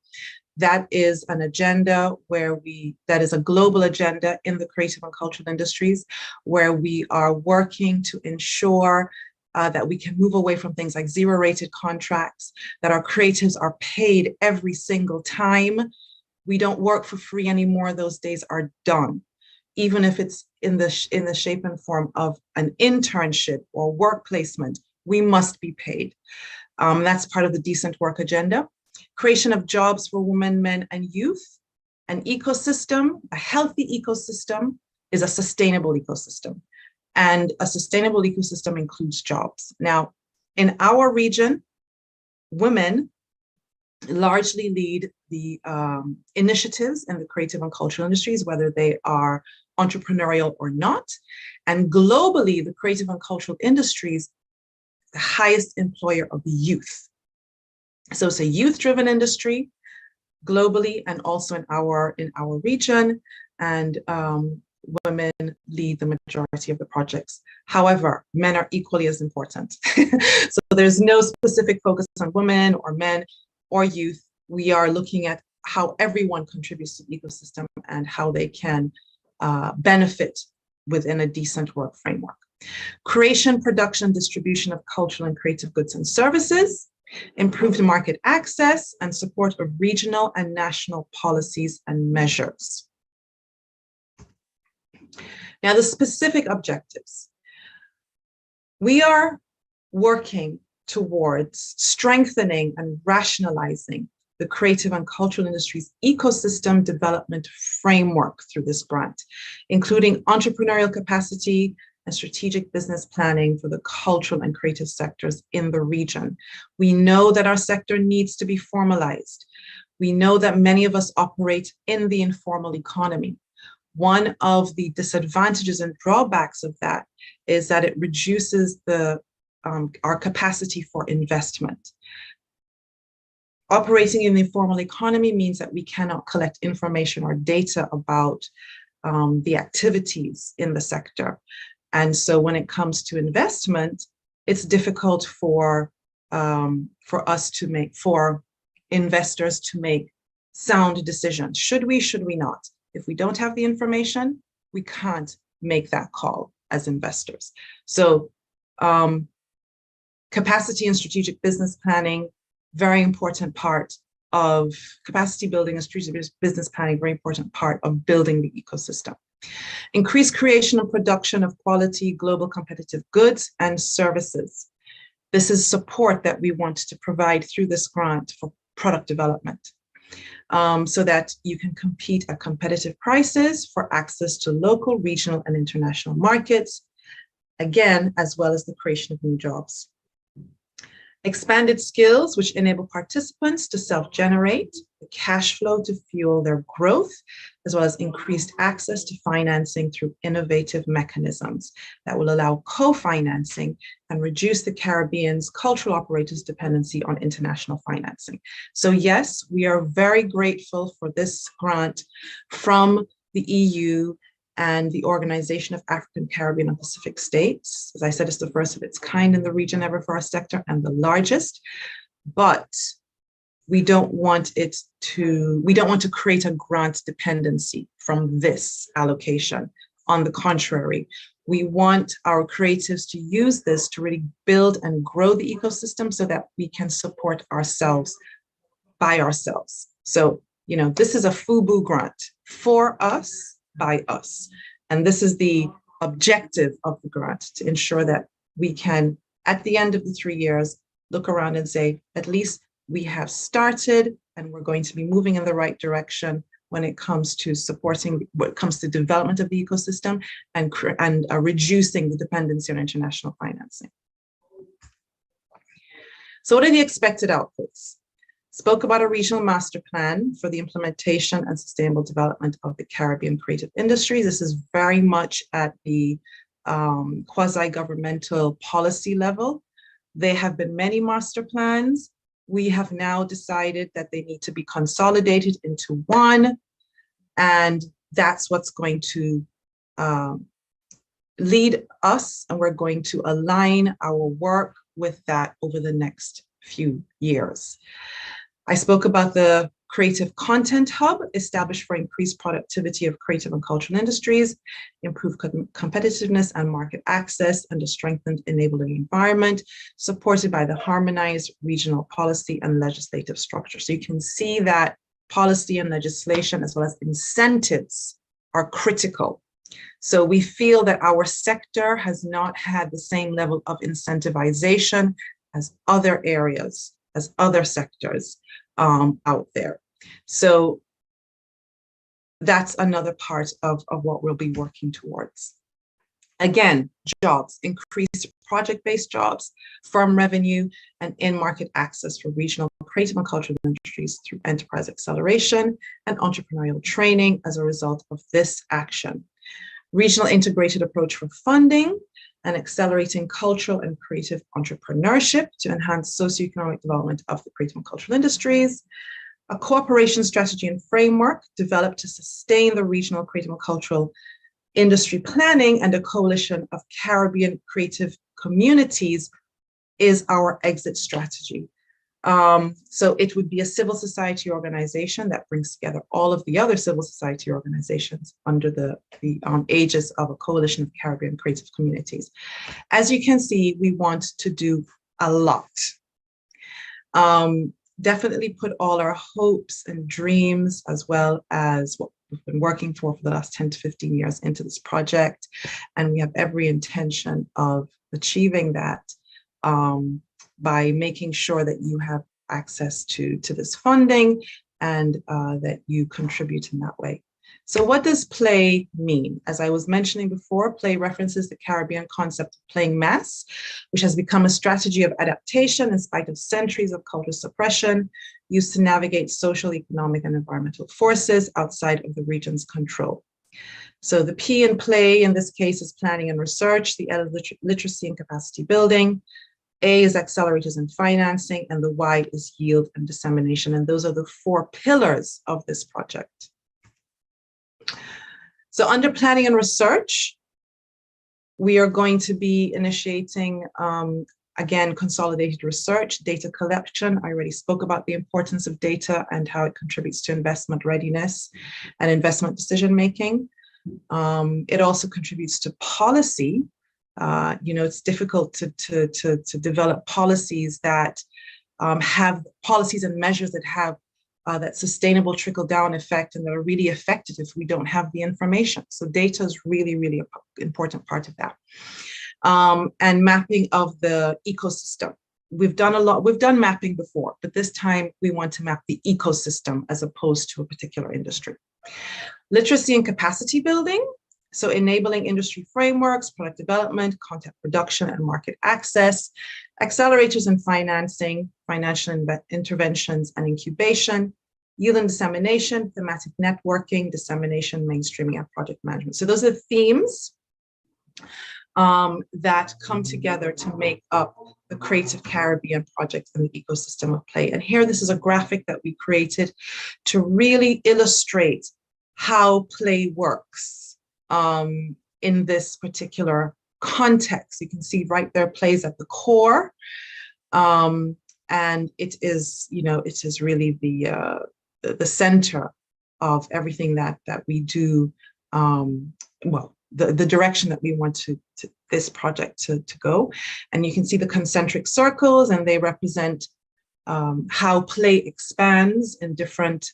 That is an agenda that is a global agenda in the creative and cultural industries, where we are working to ensure that we can move away from things like zero-rated contracts, that our creatives are paid every single time. We don't work for free anymore. Those days are done. Even if it's in the shape and form of an internship or work placement, we must be paid. That's part of the Decent Work Agenda. Creation of jobs for women, men, and youth. An ecosystem, a healthy ecosystem, is a sustainable ecosystem. And a sustainable ecosystem includes jobs. Now, in our region, women largely lead the initiatives in the creative and cultural industries, whether they are entrepreneurial or not. And globally, the creative and cultural industries, the highest employer of youth. So it's a youth-driven industry globally and also in our region. And women lead the majority of the projects. However, men are equally as important. So there's no specific focus on women or men or youth. We are looking at how everyone contributes to the ecosystem and how they can benefit within a decent work framework. Creation, production, distribution of cultural and creative goods and services, improved market access, and support of regional and national policies and measures. Now, the specific objectives. We are working towards strengthening and rationalizing the creative and cultural industries ecosystem development framework through this grant, including entrepreneurial capacity and strategic business planning for the cultural and creative sectors in the region. We know that our sector needs to be formalized. We know that many of us operate in the informal economy. One of the disadvantages and drawbacks of that is that it reduces our capacity for investment. Operating in the informal economy means that we cannot collect information or data about the activities in the sector. And so when it comes to investment, it's difficult for investors to make sound decisions. Should we, should we not? If we don't have the information, we can't make that call as investors. So capacity and strategic business planning, very important part of capacity building and strategic business planning, very important part of building the ecosystem. Increased creation and production of quality global competitive goods and services. This is support that we want to provide through this grant for product development, so that you can compete at competitive prices for access to local, regional, and international markets, again, as well as the creation of new jobs. Expanded skills, which enable participants to self-generate the cash flow to fuel their growth, as well as increased access to financing through innovative mechanisms that will allow co-financing and reduce the Caribbean's cultural operators' dependency on international financing. So yes, we are very grateful for this grant from the EU and the Organization of African, Caribbean, and Pacific States. As I said, it's the first of its kind in the region ever for our sector and the largest, but we don't want to create a grant dependency from this allocation. On the contrary, We want our creatives to use this to really build and grow the ecosystem so that we can support ourselves by ourselves. So, you know, this is a FUBU grant for us, by us. And this is the objective of the grant, to ensure that we can, at the end of the 3 years, look around and say, at least we have started and we're going to be moving in the right direction when it comes to supporting, when it comes to development of the ecosystem and reducing the dependency on international financing. So what are the expected outputs? Spoke about a regional master plan for the implementation and sustainable development of the Caribbean creative industries. This is very much at the quasi-governmental policy level. There have been many master plans. We have now decided that they need to be consolidated into one, and that's what's going to lead us, and we're going to align our work with that over the next few years. I spoke about the Creative Content Hub, established for increased productivity of creative and cultural industries, improved competitiveness and market access, and a strengthened enabling environment, supported by the harmonized regional policy and legislative structure. So you can see that policy and legislation, as well as incentives, are critical. So we feel that our sector has not had the same level of incentivization as other areas, as other sectors out there. So that's another part of what we'll be working towards. Again, jobs, increased project-based jobs, firm revenue, and in-market access for regional creative and cultural industries through enterprise acceleration and entrepreneurial training as a result of this action. Regional integrated approach for funding and accelerating cultural and creative entrepreneurship to enhance socioeconomic development of the creative and cultural industries. A cooperation strategy and framework developed to sustain the regional creative and cultural industry planning, and a coalition of Caribbean creative communities is our exit strategy. So it would be a civil society organization that brings together all of the other civil society organizations under the aegis of a coalition of Caribbean creative communities. As you can see, we want to do a lot. Definitely put all our hopes and dreams, as well as what we've been working for the last 10 to 15 years into this project. And we have every intention of achieving that by making sure that you have access to this funding and that you contribute in that way. So what does play mean? As I was mentioning before, play references the Caribbean concept of playing mass, which has become a strategy of adaptation in spite of centuries of cultural suppression, used to navigate social, economic, and environmental forces outside of the region's control. So the P in play in this case is planning and research, the L is literacy and capacity building, A is accelerators and financing, and the Y is yield and dissemination. And those are the 4 pillars of this project. So under planning and research, we are going to be initiating, again, consolidated research, data collection. I already spoke about the importance of data and how it contributes to investment readiness and investment decision-making. It also contributes to policy. You know, it's difficult to develop policies that have policies and measures that have that sustainable trickle-down effect and that are really effective if we don't have the information. So data is really, really an important part of that. And mapping of the ecosystem. We've done mapping before, but this time we want to map the ecosystem as opposed to a particular industry. Literacy and capacity building. So enabling industry frameworks, product development, content production, and market access, accelerators and financing, financial interventions and incubation, yield and dissemination, thematic networking, dissemination, mainstreaming, and project management. So those are themes that come together to make up the Creative Caribbean project and the ecosystem of play. And here, this is a graphic that we created to really illustrate how play works. In this particular context. You can see right there, plays at the core. And it is, you know, it is really the center of everything that we do, well, the direction that we want this project to go. And you can see the concentric circles, and they represent how play expands in different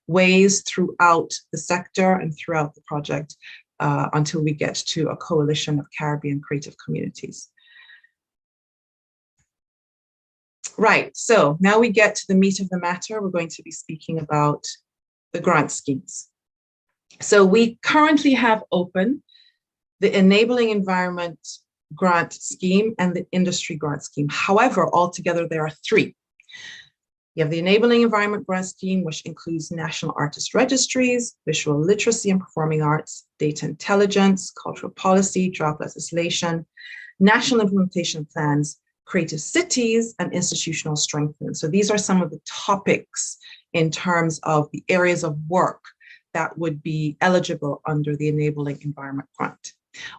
ways throughout the sector and throughout the project until we get to a coalition of Caribbean creative communities. Right, so now we get to the meat of the matter. We're going to be speaking about the grant schemes. So we currently have open the Enabling Environment Grant Scheme and the Industry Grant Scheme. However, altogether there are three. You have the Enabling Environment Grant Scheme, which includes national artist registries, visual literacy and performing arts, data intelligence, cultural policy, draft legislation, national implementation plans, creative cities, and institutional strengthening. So these are some of the topics in terms of the areas of work that would be eligible under the Enabling Environment Grant.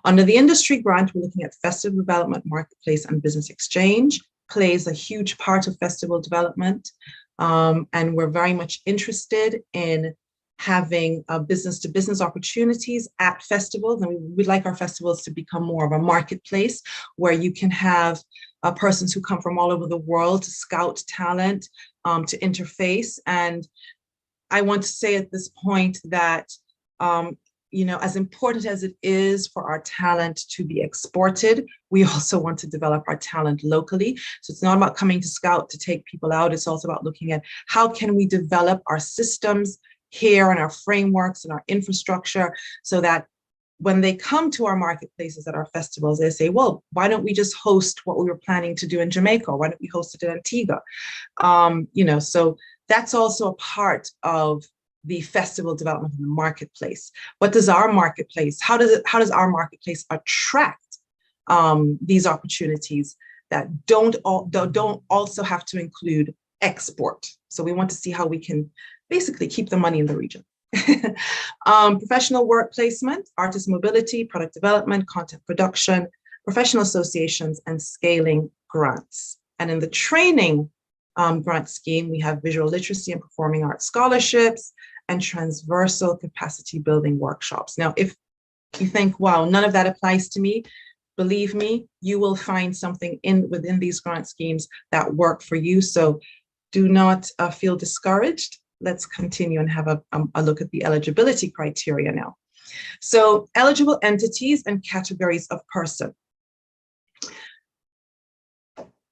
Under the industry grant, we're looking at festival development, marketplace, and business exchange. Plays a huge part of festival development, and we're very much interested in having business-to-business opportunities at festivals, and we'd like our festivals to become more of a marketplace where you can have persons who come from all over the world to scout talent, to interface. And I want to say at this point that you know, as important as it is for our talent to be exported, we also want to develop our talent locally. So it's not about coming to scout to take people out. It's also about looking at how can we develop our systems here and our frameworks and our infrastructure so that when they come to our marketplaces at our festivals, they say, well, why don't we just host what we were planning to do in Jamaica? Why don't we host it in Antigua? You know, so that's also a part of the festival development in the marketplace. What does our marketplace, how does our marketplace attract these opportunities that don't also have to include export? So we want to see how we can basically keep the money in the region. Professional work placement, artist mobility, product development, content production, professional associations, and scaling grants. And in the training grant scheme, we have visual literacy and performing arts scholarships and transversal capacity building workshops. Now, if you think, wow, none of that applies to me, believe me, you will find something within these grant schemes that work for you. So do not feel discouraged. Let's continue and have a look at the eligibility criteria now. So eligible entities and categories of person.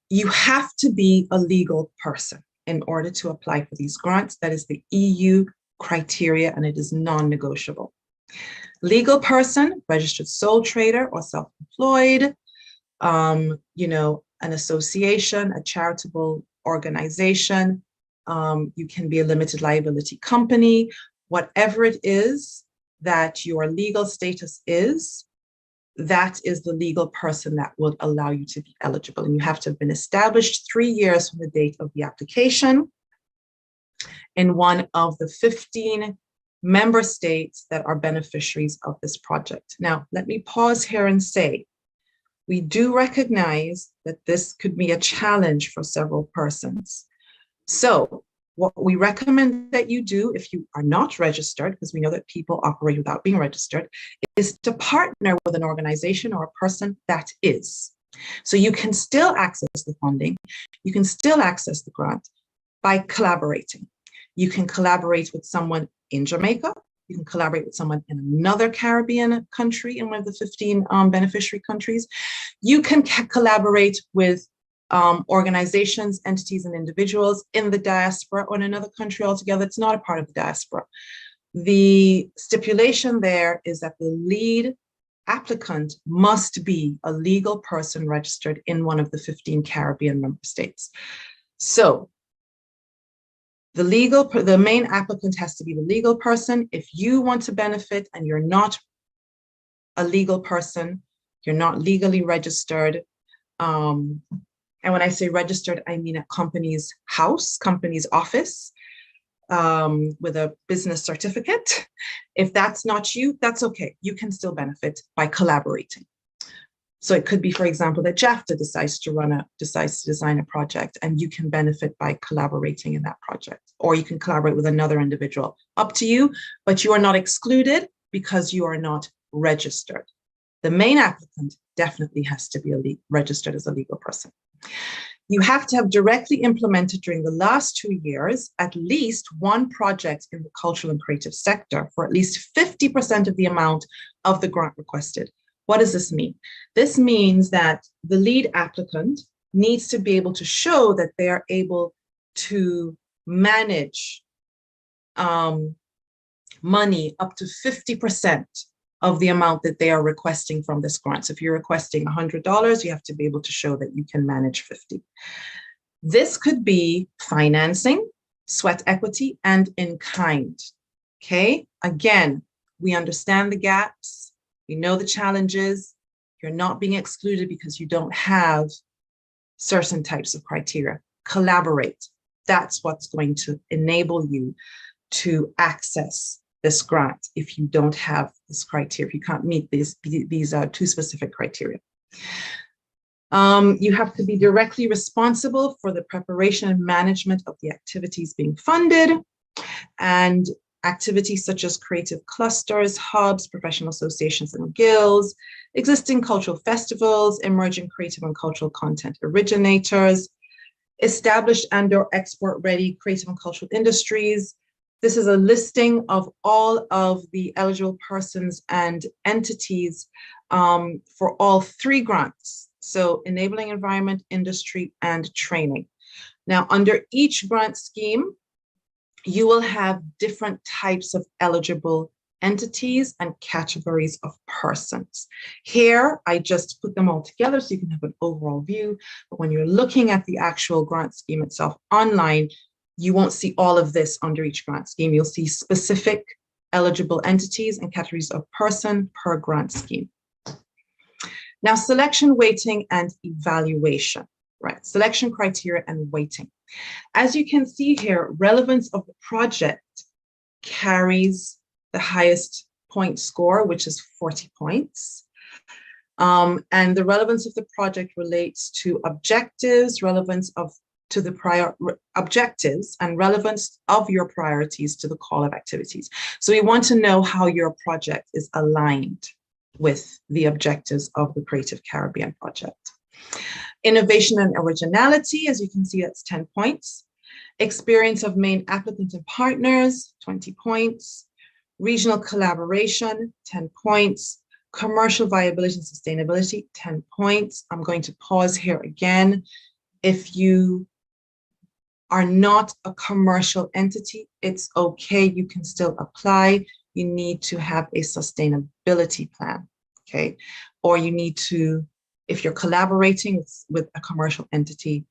You have to be a legal person in order to apply for these grants. That is the EU criteria, and it is non-negotiable. Legal person, registered sole trader or self-employed, you know, an association, a charitable organization. You can be a limited liability company, whatever it is that your legal status is, that is the legal person that would allow you to be eligible. And you have to have been established 3 years from the date of the application in one of the 15 member states that are beneficiaries of this project. Now, let me pause here and say, we do recognize that this could be a challenge for several persons. So what we recommend that you do if you are not registered, because we know that people operate without being registered, is to partner with an organization or a person that is. So you can still access the funding, you can still access the grant by collaborating. You can collaborate with someone in Jamaica, you can collaborate with someone in another Caribbean country in one of the 15 beneficiary countries. You can collaborate with organizations, entities, and individuals in the diaspora or in another country altogether. It's not a part of the diaspora. The stipulation there is that the lead applicant must be a legal person registered in one of the 15 Caribbean member states. So the main applicant has to be the legal person. If you want to benefit and you're not a legal person, you're not legally registered, and when I say registered, I mean a company's house, company's office, with a business certificate. If that's not you, that's okay. You can still benefit by collaborating. So it could be, for example, that JAFTA decides to design a project, and you can benefit by collaborating in that project, or you can collaborate with another individual. Up to you, but you are not excluded because you are not registered. The main applicant definitely has to be registered as a legal person. You have to have directly implemented during the last 2 years at least one project in the cultural and creative sector for at least 50% of the amount of the grant requested. What does this mean? This means that the lead applicant needs to be able to show that they are able to manage money up to 50% of the amount that they are requesting from this grant. So if you're requesting $100, you have to be able to show that you can manage 50. This could be financing, sweat equity, and in kind. Okay, again, we understand the gaps, we know the challenges. You're not being excluded because you don't have certain types of criteria. Collaborate. That's what's going to enable you to access this grant if you don't have this criteria, if you can't meet these two specific criteria. You have to be directly responsible for the preparation and management of the activities being funded, and activities such as creative clusters, hubs, professional associations and guilds, existing cultural festivals, emerging creative and cultural content originators, established and/or export-ready creative and cultural industries. This is a listing of all of the eligible persons and entities for all 3 grants. So enabling environment, industry, and training. Now, under each grant scheme, you will have different types of eligible entities and categories of persons. Here, I just put them all together so you can have an overall view. But when you're looking at the actual grant scheme itself online, you won't see all of this under each grant scheme. You'll see specific eligible entities and categories of person per grant scheme. Now, selection, weighting, and evaluation, right? Selection criteria and weighting. As you can see here, relevance of the project carries the highest point score, which is 40 points. And the relevance of the project relates to objectives, to the prior objectives and relevance of your priorities to the call of activities. So we want to know how your project is aligned with the objectives of the Creative Caribbean project. Innovation and originality, as you can see, that's 10 points. Experience of main applicant and partners, 20 points. Regional collaboration, 10 points. Commercial viability and sustainability, 10 points. I'm going to pause here again. If you are not a commercial entity, it's okay, you can still apply. You need to have a sustainability plan, okay? Or you need to, if you're collaborating with a commercial entity,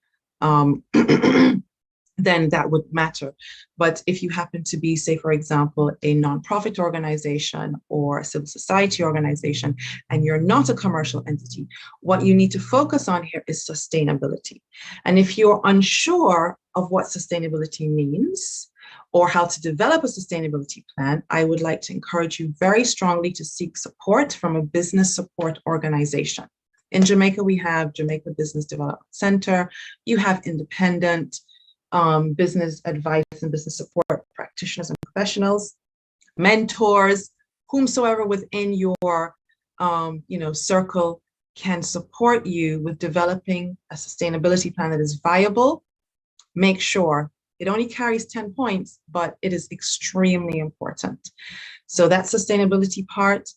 then that would matter. But if you happen to be, say, for example, a nonprofit organization or a civil society organization, and you're not a commercial entity, what you need to focus on here is sustainability. And if you're unsure of what sustainability means or how to develop a sustainability plan, I would like to encourage you very strongly to seek support from a business support organization. In Jamaica, we have Jamaica Business Development Center. You have independent business advice and business support practitioners and professionals, mentors, whomsoever within your circle can support you with developing a sustainability plan that is viable. Make sure it only carries 10 points, but it is extremely important. So that sustainability part,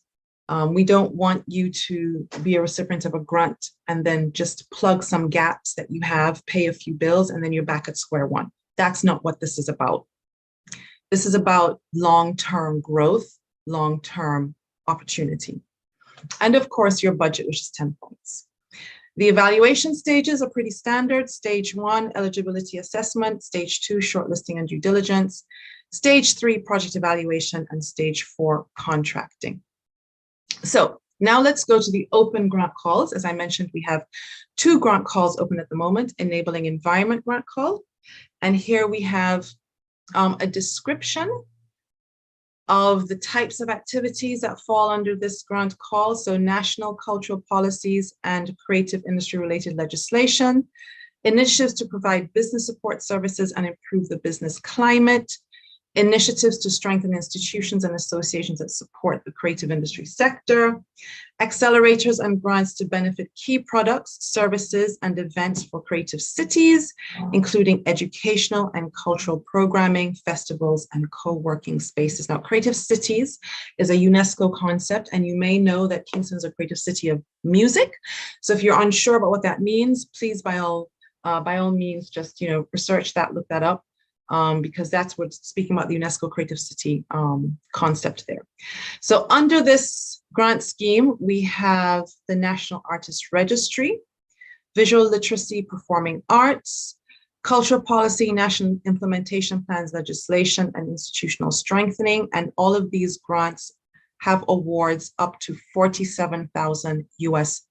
we don't want you to be a recipient of a grant and then just plug some gaps that you have, pay a few bills, and then you're back at square one. That's not what this is about. This is about long-term growth, long-term opportunity. And of course, your budget, which is 10 points. The evaluation stages are pretty standard. Stage 1, eligibility assessment. Stage 2, shortlisting and due diligence. Stage 3, project evaluation. And stage 4, contracting. So now let's go to the open grant calls. As I mentioned, we have 2 grant calls open at the moment, enabling environment grant call. And here we have a description of the types of activities that fall under this grant call. So national cultural policies and creative industry related legislation, initiatives to provide business support services and improve the business climate, initiatives to strengthen institutions and associations that support the creative industry sector, accelerators and grants to benefit key products, services, and events for creative cities, including educational and cultural programming, festivals, and co-working spaces. Now, creative cities is a UNESCO concept, and you may know that Kingston is a creative city of music. So if you're unsure about what that means, please by all means, just research that, look that up. Because that's what's speaking about the UNESCO Creative City concept there. So under this grant scheme, we have the National Artist Registry, Visual Literacy, Performing Arts, Cultural Policy, National Implementation Plans, Legislation, and Institutional Strengthening. And all of these grants have awards up to $47,000 US.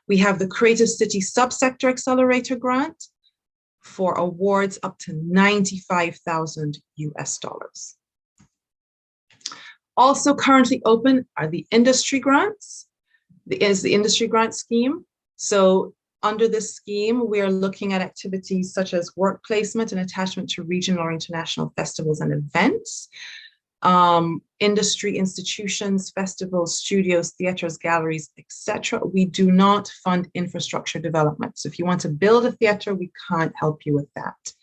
We have the Creative City Subsector Accelerator Grant for awards up to $95,000 US. Also currently open are the industry grants. The industry grant scheme. So under this scheme, we are looking at activities such as work placement and attachment to regional or international festivals and events, industry institutions, festivals, studios, theaters, galleries, etc. We do not fund infrastructure development. So if you want to build a theater, we can't help you with that.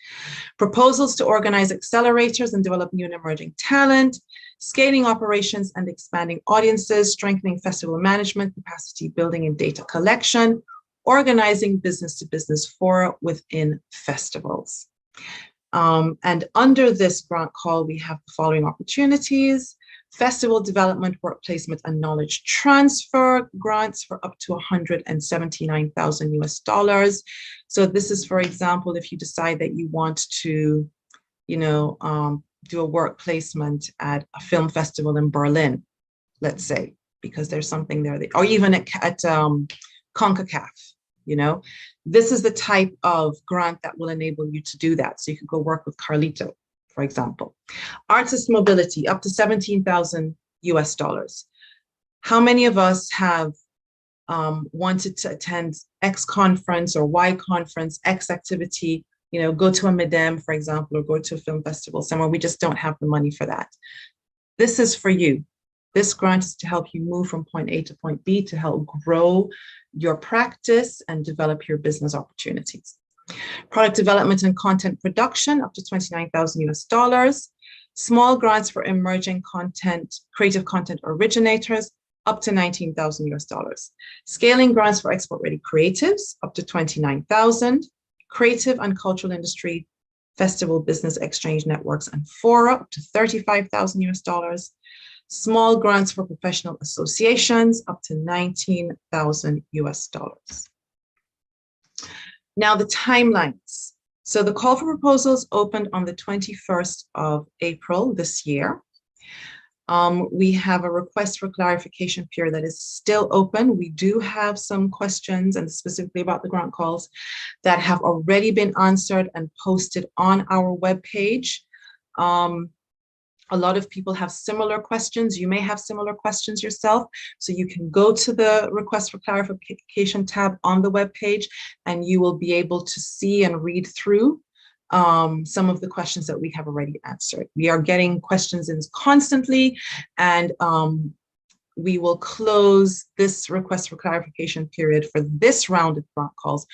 Proposals to organize accelerators and develop new and emerging talent, scaling operations and expanding audiences, strengthening festival management, capacity building and data collection, organizing business-to-business fora within festivals. And under this grant call, we have the following opportunities: festival development, work placement, and knowledge transfer grants for up to $179,000 US. So this is, for example, if you decide that you want to, do a work placement at a film festival in Berlin, let's say, because there's something there, or even at CONCACAF. This is the type of grant that will enable you to do that. So you could go work with Carlito, for example. Artist mobility, up to $17,000 US. How many of us have wanted to attend X conference or Y conference, X activity, go to a Medem, for example, or go to a film festival somewhere? We just don't have the money for that. This is for you. This grant is to help you move from point A to point B, to help grow your practice and develop your business opportunities. Product development and content production, up to $29,000 US. Small grants for emerging content, creative content originators, up to $19,000 US. Scaling grants for export-ready creatives, up to $29,000. Creative and cultural industry, festival business exchange networks and fora, up to $35,000 US. Small grants for professional associations, up to $19,000 US. Now the timelines. So the call for proposals opened on the 21st of April this year. We have a request for clarification period that is still open. We do have some questions, and specifically about the grant calls, that have already been answered and posted on our webpage. A lot of people have similar questions. You may have similar questions yourself. So you can go to the request for clarification tab on the webpage, and you will be able to see and read through some of the questions that we have already answered. We are getting questions in constantly, and we will close this request for clarification period for this round of grant calls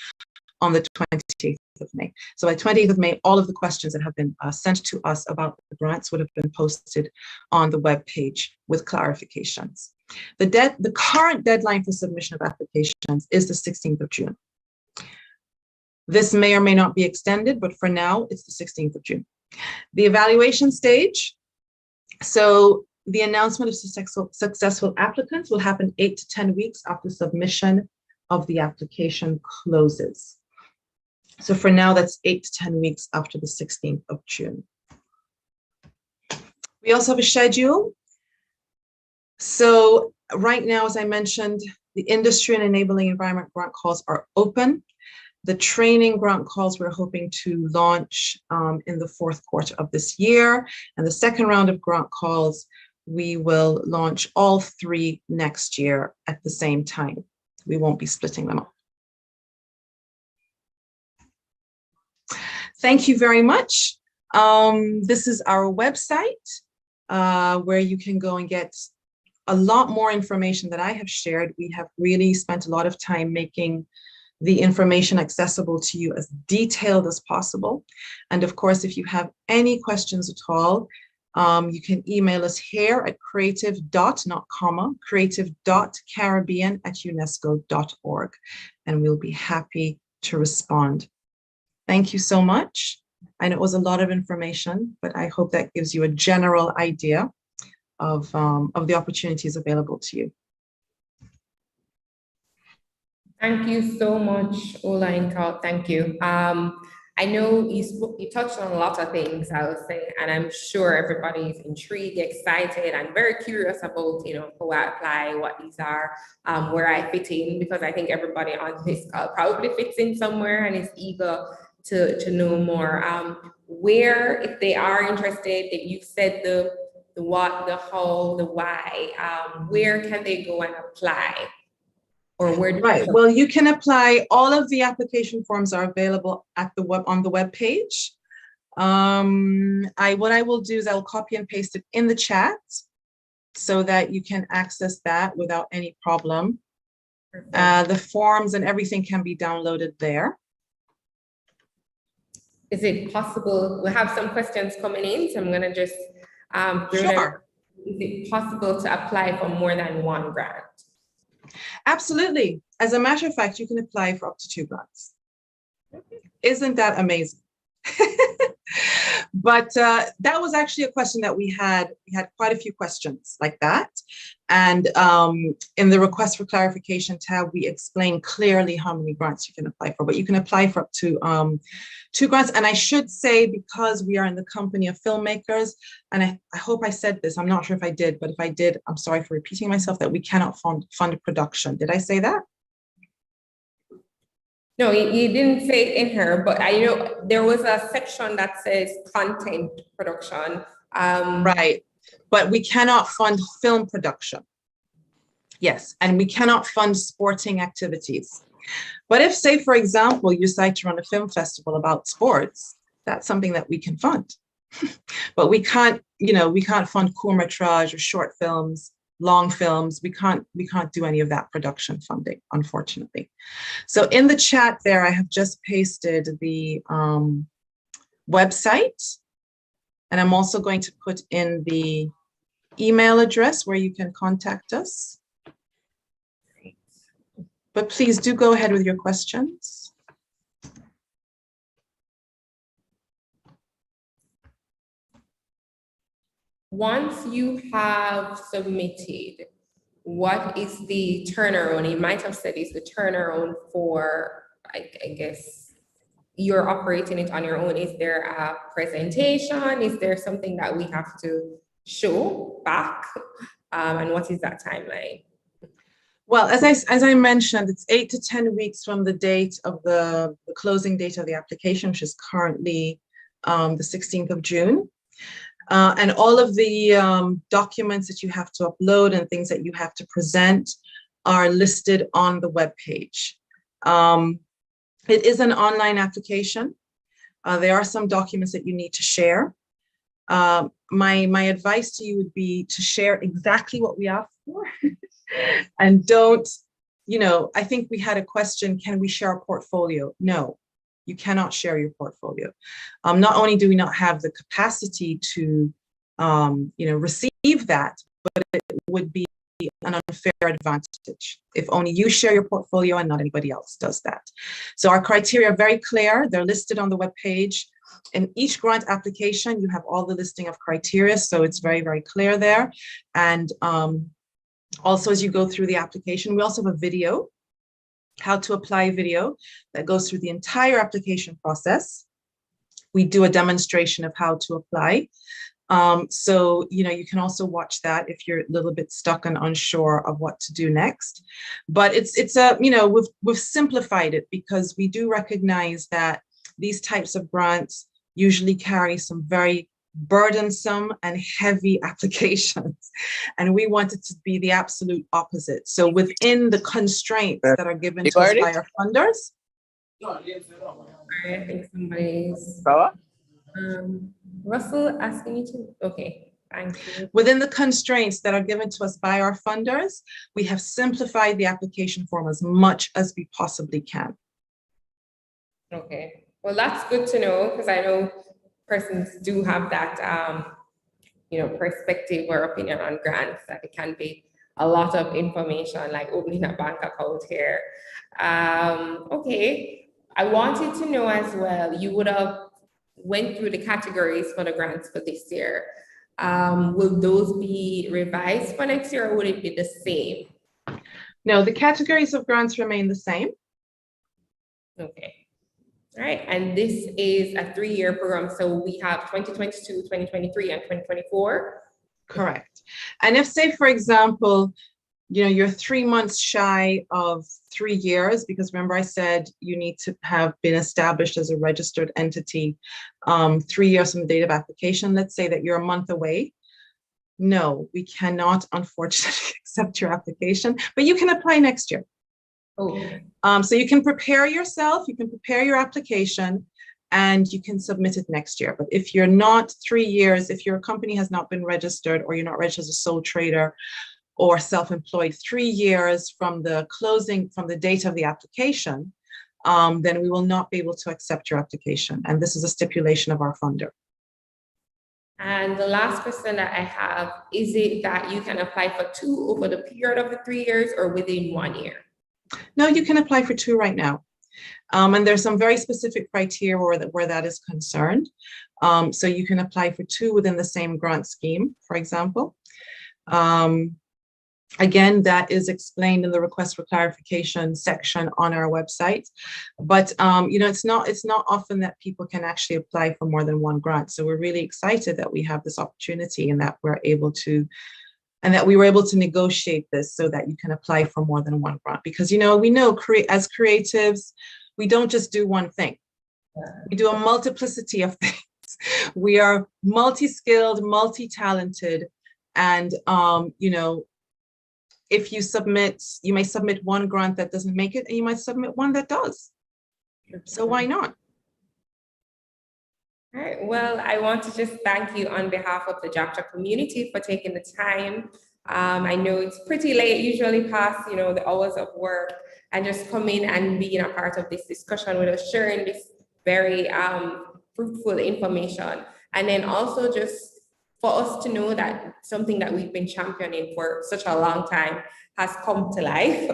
on the 28th of May. So by 28th of May, all of the questions that have been sent to us about the grants would have been posted on the webpage with clarifications. The current deadline for submission of applications is the 16th of June. This may or may not be extended, but for now, it's the 16th of June. The evaluation stage. So the announcement of successful applicants will happen 8 to 10 weeks after submission of the application closes. So for now, that's 8 to 10 weeks after the 16th of June. We also have a schedule. So right now, as I mentioned, the industry and enabling environment grant calls are open. The training grant calls we're hoping to launch in the fourth quarter of this year. And the second round of grant calls, we will launch all 3 next year at the same time. We won't be splitting them up. Thank you very much. This is our website where you can go and get a lot more information that I have shared. We have really spent a lot of time making the information accessible to you as detailed as possible. And of course, if you have any questions at all, you can email us here at creative.caribbean@unesco.org, and we'll be happy to respond. Thank you so much. I know it was a lot of information, but I hope that gives you a general idea of the opportunities available to you. Thank you so much, Ola and Carl. Thank you. I know you touched on a lot of things, I was saying, and I'm sure everybody is intrigued, excited, and very curious about, how I apply, what these are, where I fit in, because I think everybody on this call probably fits in somewhere and is eager to know more. Where, if they are interested, that you've said the what, the how, the why, where can they go and apply? Or where do Right. Well, you can apply. All of the application forms are available at the on the web page. What I will do is I'll copy and paste it in the chat so that you can access that without any problem. The forms and everything can be downloaded there. Is it possible? We have some questions coming in, so I'm going to just Sure. Is it possible to apply for more than one grant? Absolutely. As a matter of fact, you can apply for up to 2 grants. Isn't that amazing? But that was actually a question that we had. We had quite a few questions like that. And in the request for clarification tab, we explain clearly how many grants you can apply for, but you can apply for up to 2 grants. And I should say, because we are in the company of filmmakers, and I hope I said this, I'm not sure if I did, but if I did, I'm sorry for repeating myself, that we cannot fund production. Did I say that? No, you didn't say it in her, but I know there was a section that says content production. Right, but we cannot fund film production. Yes, and we cannot fund sporting activities. But if, say, for example, you decide to run a film festival about sports, that's something that we can fund. But we can't, we can't fund court-metrage or short films, long films. We can't do any of that production funding, unfortunately. So in the chat there, I have just pasted the website, and I'm also going to put in the email address where you can contact us. But please do go ahead with your questions. Once you have submitted, what is the turnaround? You might have said is the turnaround for, I guess, you're operating it on your own. Is there a presentation? Is there something that we have to show back? And what is that timeline? Well, as I mentioned, it's 8 to 10 weeks from the date of the closing date of the application, which is currently the 16th of June. And all of the documents that you have to upload and things that you have to present are listed on the webpage. It is an online application. There are some documents that you need to share. My advice to you would be to share exactly what we asked for. And don't, I think we had a question, can we share a portfolio? No, you cannot share your portfolio. Not only do we not have the capacity to, receive that, but it would be an unfair advantage if only you share your portfolio and not anybody else does that. So our criteria are very clear. They're listed on the webpage. In each grant application, you have all the listing of criteria. So it's very, very clear there. And also, as you go through the application, we also have a video, how to apply video, that goes through the entire application process. We do a demonstration of how to apply. So, you can also watch that if you're a little bit stuck and unsure of what to do next. But we've simplified it because we do recognize that these types of grants usually carry some very burdensome and heavy applications. And we want it to be the absolute opposite. So within the constraints that are given to us by our funders. I think somebody's. Russell asking you to, okay, thank you. Within the constraints that are given to us by our funders, we have simplified the application form as much as we possibly can. Okay, well, that's good to know, because I know persons do have that, perspective or opinion on grants, that it can be a lot of information, like opening a bank account here. Okay, I wanted to know as well, you would have went through the categories for the grants for this year. Will those be revised for next year, or would it be the same? No, the categories of grants remain the same. Okay. All right, and this is a 3-year program, so we have 2022, 2023, and 2024. Correct. And if, say, for example, you're 3 months shy of 3 years, because remember I said you need to have been established as a registered entity 3 years from the date of application. Let's say that you're a month away. No, we cannot, unfortunately, accept your application, but you can apply next year. Okay. So you can prepare yourself, you can prepare your application, and you can submit it next year. But if you're not 3 years, if your company has not been registered, or you're not registered as a sole trader or self-employed 3 years from the date of the application, then we will not be able to accept your application. And this is a stipulation of our funder. And the last question that I have, is it that you can apply for 2 over the period of the 3 years, or within 1 year? No, you can apply for 2 right now. And there's some very specific criteria where that is concerned. So you can apply for 2 within the same grant scheme, for example. Again, that is explained in the request for clarification section on our website. But it's not often that people can actually apply for more than 1 grant. So we're really excited that we have this opportunity, and that we were able to negotiate this so that you can apply for more than 1 grant. Because we know as creatives, we don't just do one thing. We do a multiplicity of things. We are multi-skilled, multi-talented, and if you may submit 1 grant that doesn't make it, and you might submit 1 that does. So why not? All right, well, I want to just thank you on behalf of the JAFTA community for taking the time. I know it's pretty late, usually past, the hours of work, and just coming and being a part of this discussion with us, sharing this very fruitful information. And then also just for us to know that something that we've been championing for such a long time has come to life.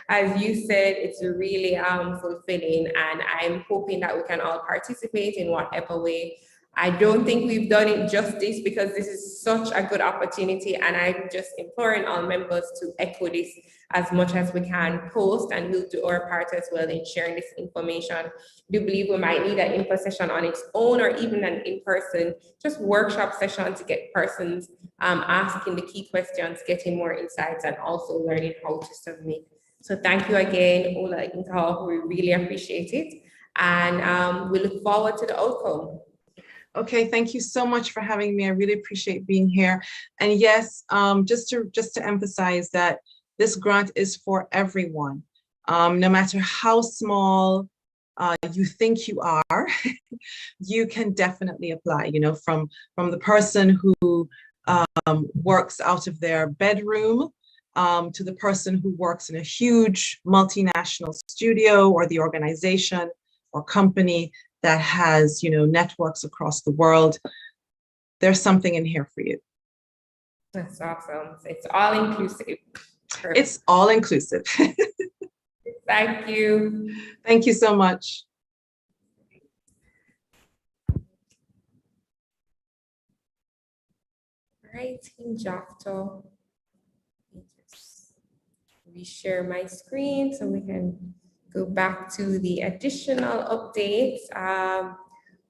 As you said, it's really fulfilling, and I'm hoping that we can all participate in whatever way. I don't think we've done it justice, because this is such a good opportunity, and I'm just imploring all members to echo this as much as we can, post, and we'll do our part as well in sharing this information. I do believe we might need an info session on its own, or even an in-person just workshop session to get persons asking the key questions, getting more insights, and also learning how to submit. So thank you again, Ola and Intal. We really appreciate it, and we look forward to the outcome. Okay, thank you so much for having me. I really appreciate being here. And yes, just to emphasize that this grant is for everyone. No matter how small you think you are, you can definitely apply. From the person who works out of their bedroom to the person who works in a huge multinational studio, or the organization or company that has, networks across the world. There's something in here for you. That's awesome. It's all inclusive. Perfect. It's all inclusive. Thank you. Thank you so much. All right, Team JAFTA. Let me just reshare my screen so we can go back to the additional updates.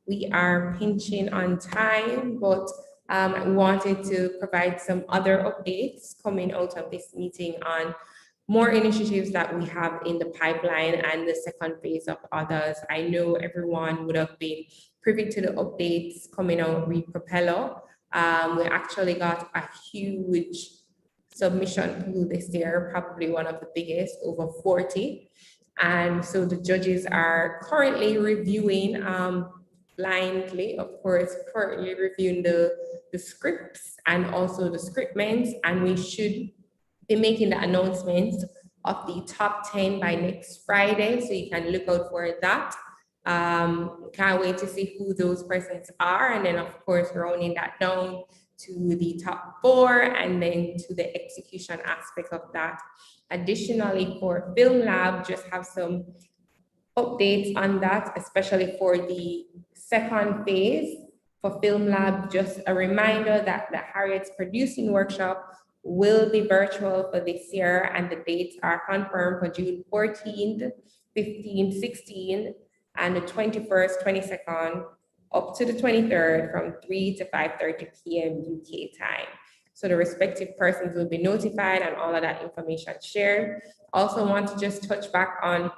We are pinching on time, but I wanted to provide some other updates coming out of this meeting on more initiatives that we have in the pipeline and the second phase of others. I know everyone would have been privy to the updates coming out with Propeller. We actually got a huge submission pool this year, probably one of the biggest, over 40. And so the judges are currently reviewing blindly, of course, currently reviewing the scripts and also the scriptments, and we should be making the announcements of the top 10 by next Friday, so you can look out for that. Can't wait to see who those persons are, and then of course rounding that down to the top 4 and then to the execution aspect of that. Additionally, for Film Lab, just have some updates on that, especially for the second phase for Film Lab. Just a reminder that the Harriet's Producing Workshop will be virtual for this year, and the dates are confirmed for June 14th, 15th, 16th, and the 21st, 22nd, up to the 23rd from 3 to 5:30 p.m. UK time. So the respective persons will be notified and all of that information shared. Also want to just touch back on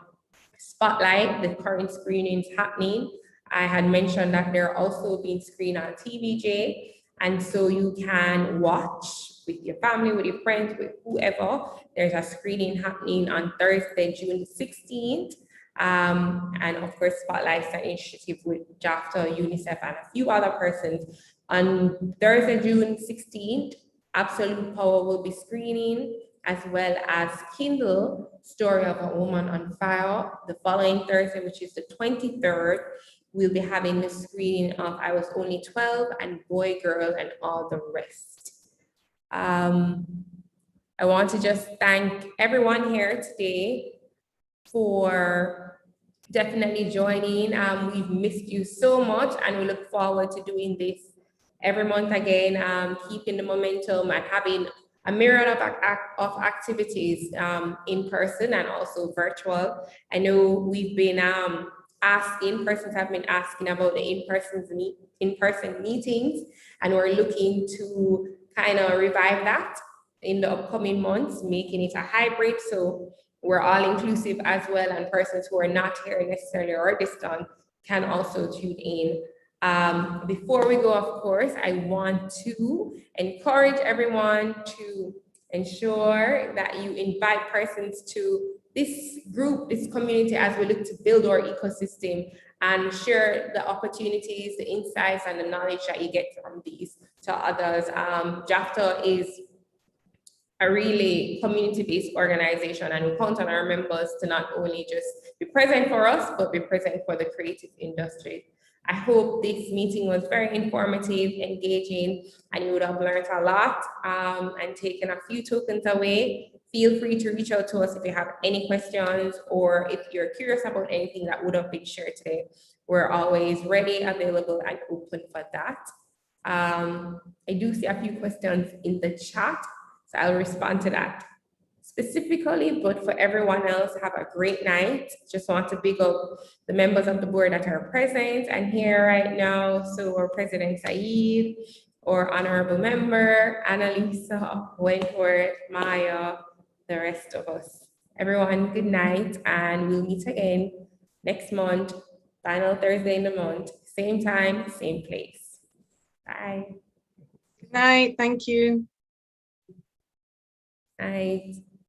Spotlight, the current screenings happening. I had mentioned that they're also being screened on TVJ, and so you can watch with your family, with your friends, with whoever. There's a screening happening on Thursday, June 16th. And of course, Spotlight's an initiative with JAFTA, UNICEF, and a few other persons. On Thursday, June 16th, Absolute Power will be screening, as well as Kindle, Story of a Woman on Fire. The following Thursday, which is the 23rd, we'll be having the screening of I Was Only 12 and Boy, Girl, and All the Rest. I want to just thank everyone here today for definitely joining. We've missed you so much, and we look forward to doing this every month again, keeping the momentum and having a myriad of activities in person and also virtual. I know we've been persons have been asking about the in-person meetings, and we're looking to kind of revive that in the upcoming months, making it a hybrid, so we're all inclusive as well, and persons who are not here necessarily or distant can also tune in. Before we go, of course, I want to encourage everyone to ensure that you invite persons to this group, this community, as we look to build our ecosystem and share the opportunities, the insights, and the knowledge that you get from these to others. JAFTA is a really community-based organization, and we count on our members to not only just be present for us, but be present for the creative industry. I hope this meeting was very informative, engaging, and you would have learned a lot and taken a few tokens away. Feel free to reach out to us if you have any questions, or if you're curious about anything that would have been shared today. We're always ready, available, and open for that. I do see a few questions in the chat, so I'll respond to that specifically, but for everyone else, have a great night. Just want to big up the members of the board that are present and here right now. So our President Saeed, our honorable member, Annalisa, Wentworth, Maya, the rest of us. Everyone, good night, and we'll meet again next month, final Thursday in the month, same time, same place. Bye. Good night, thank you. Night.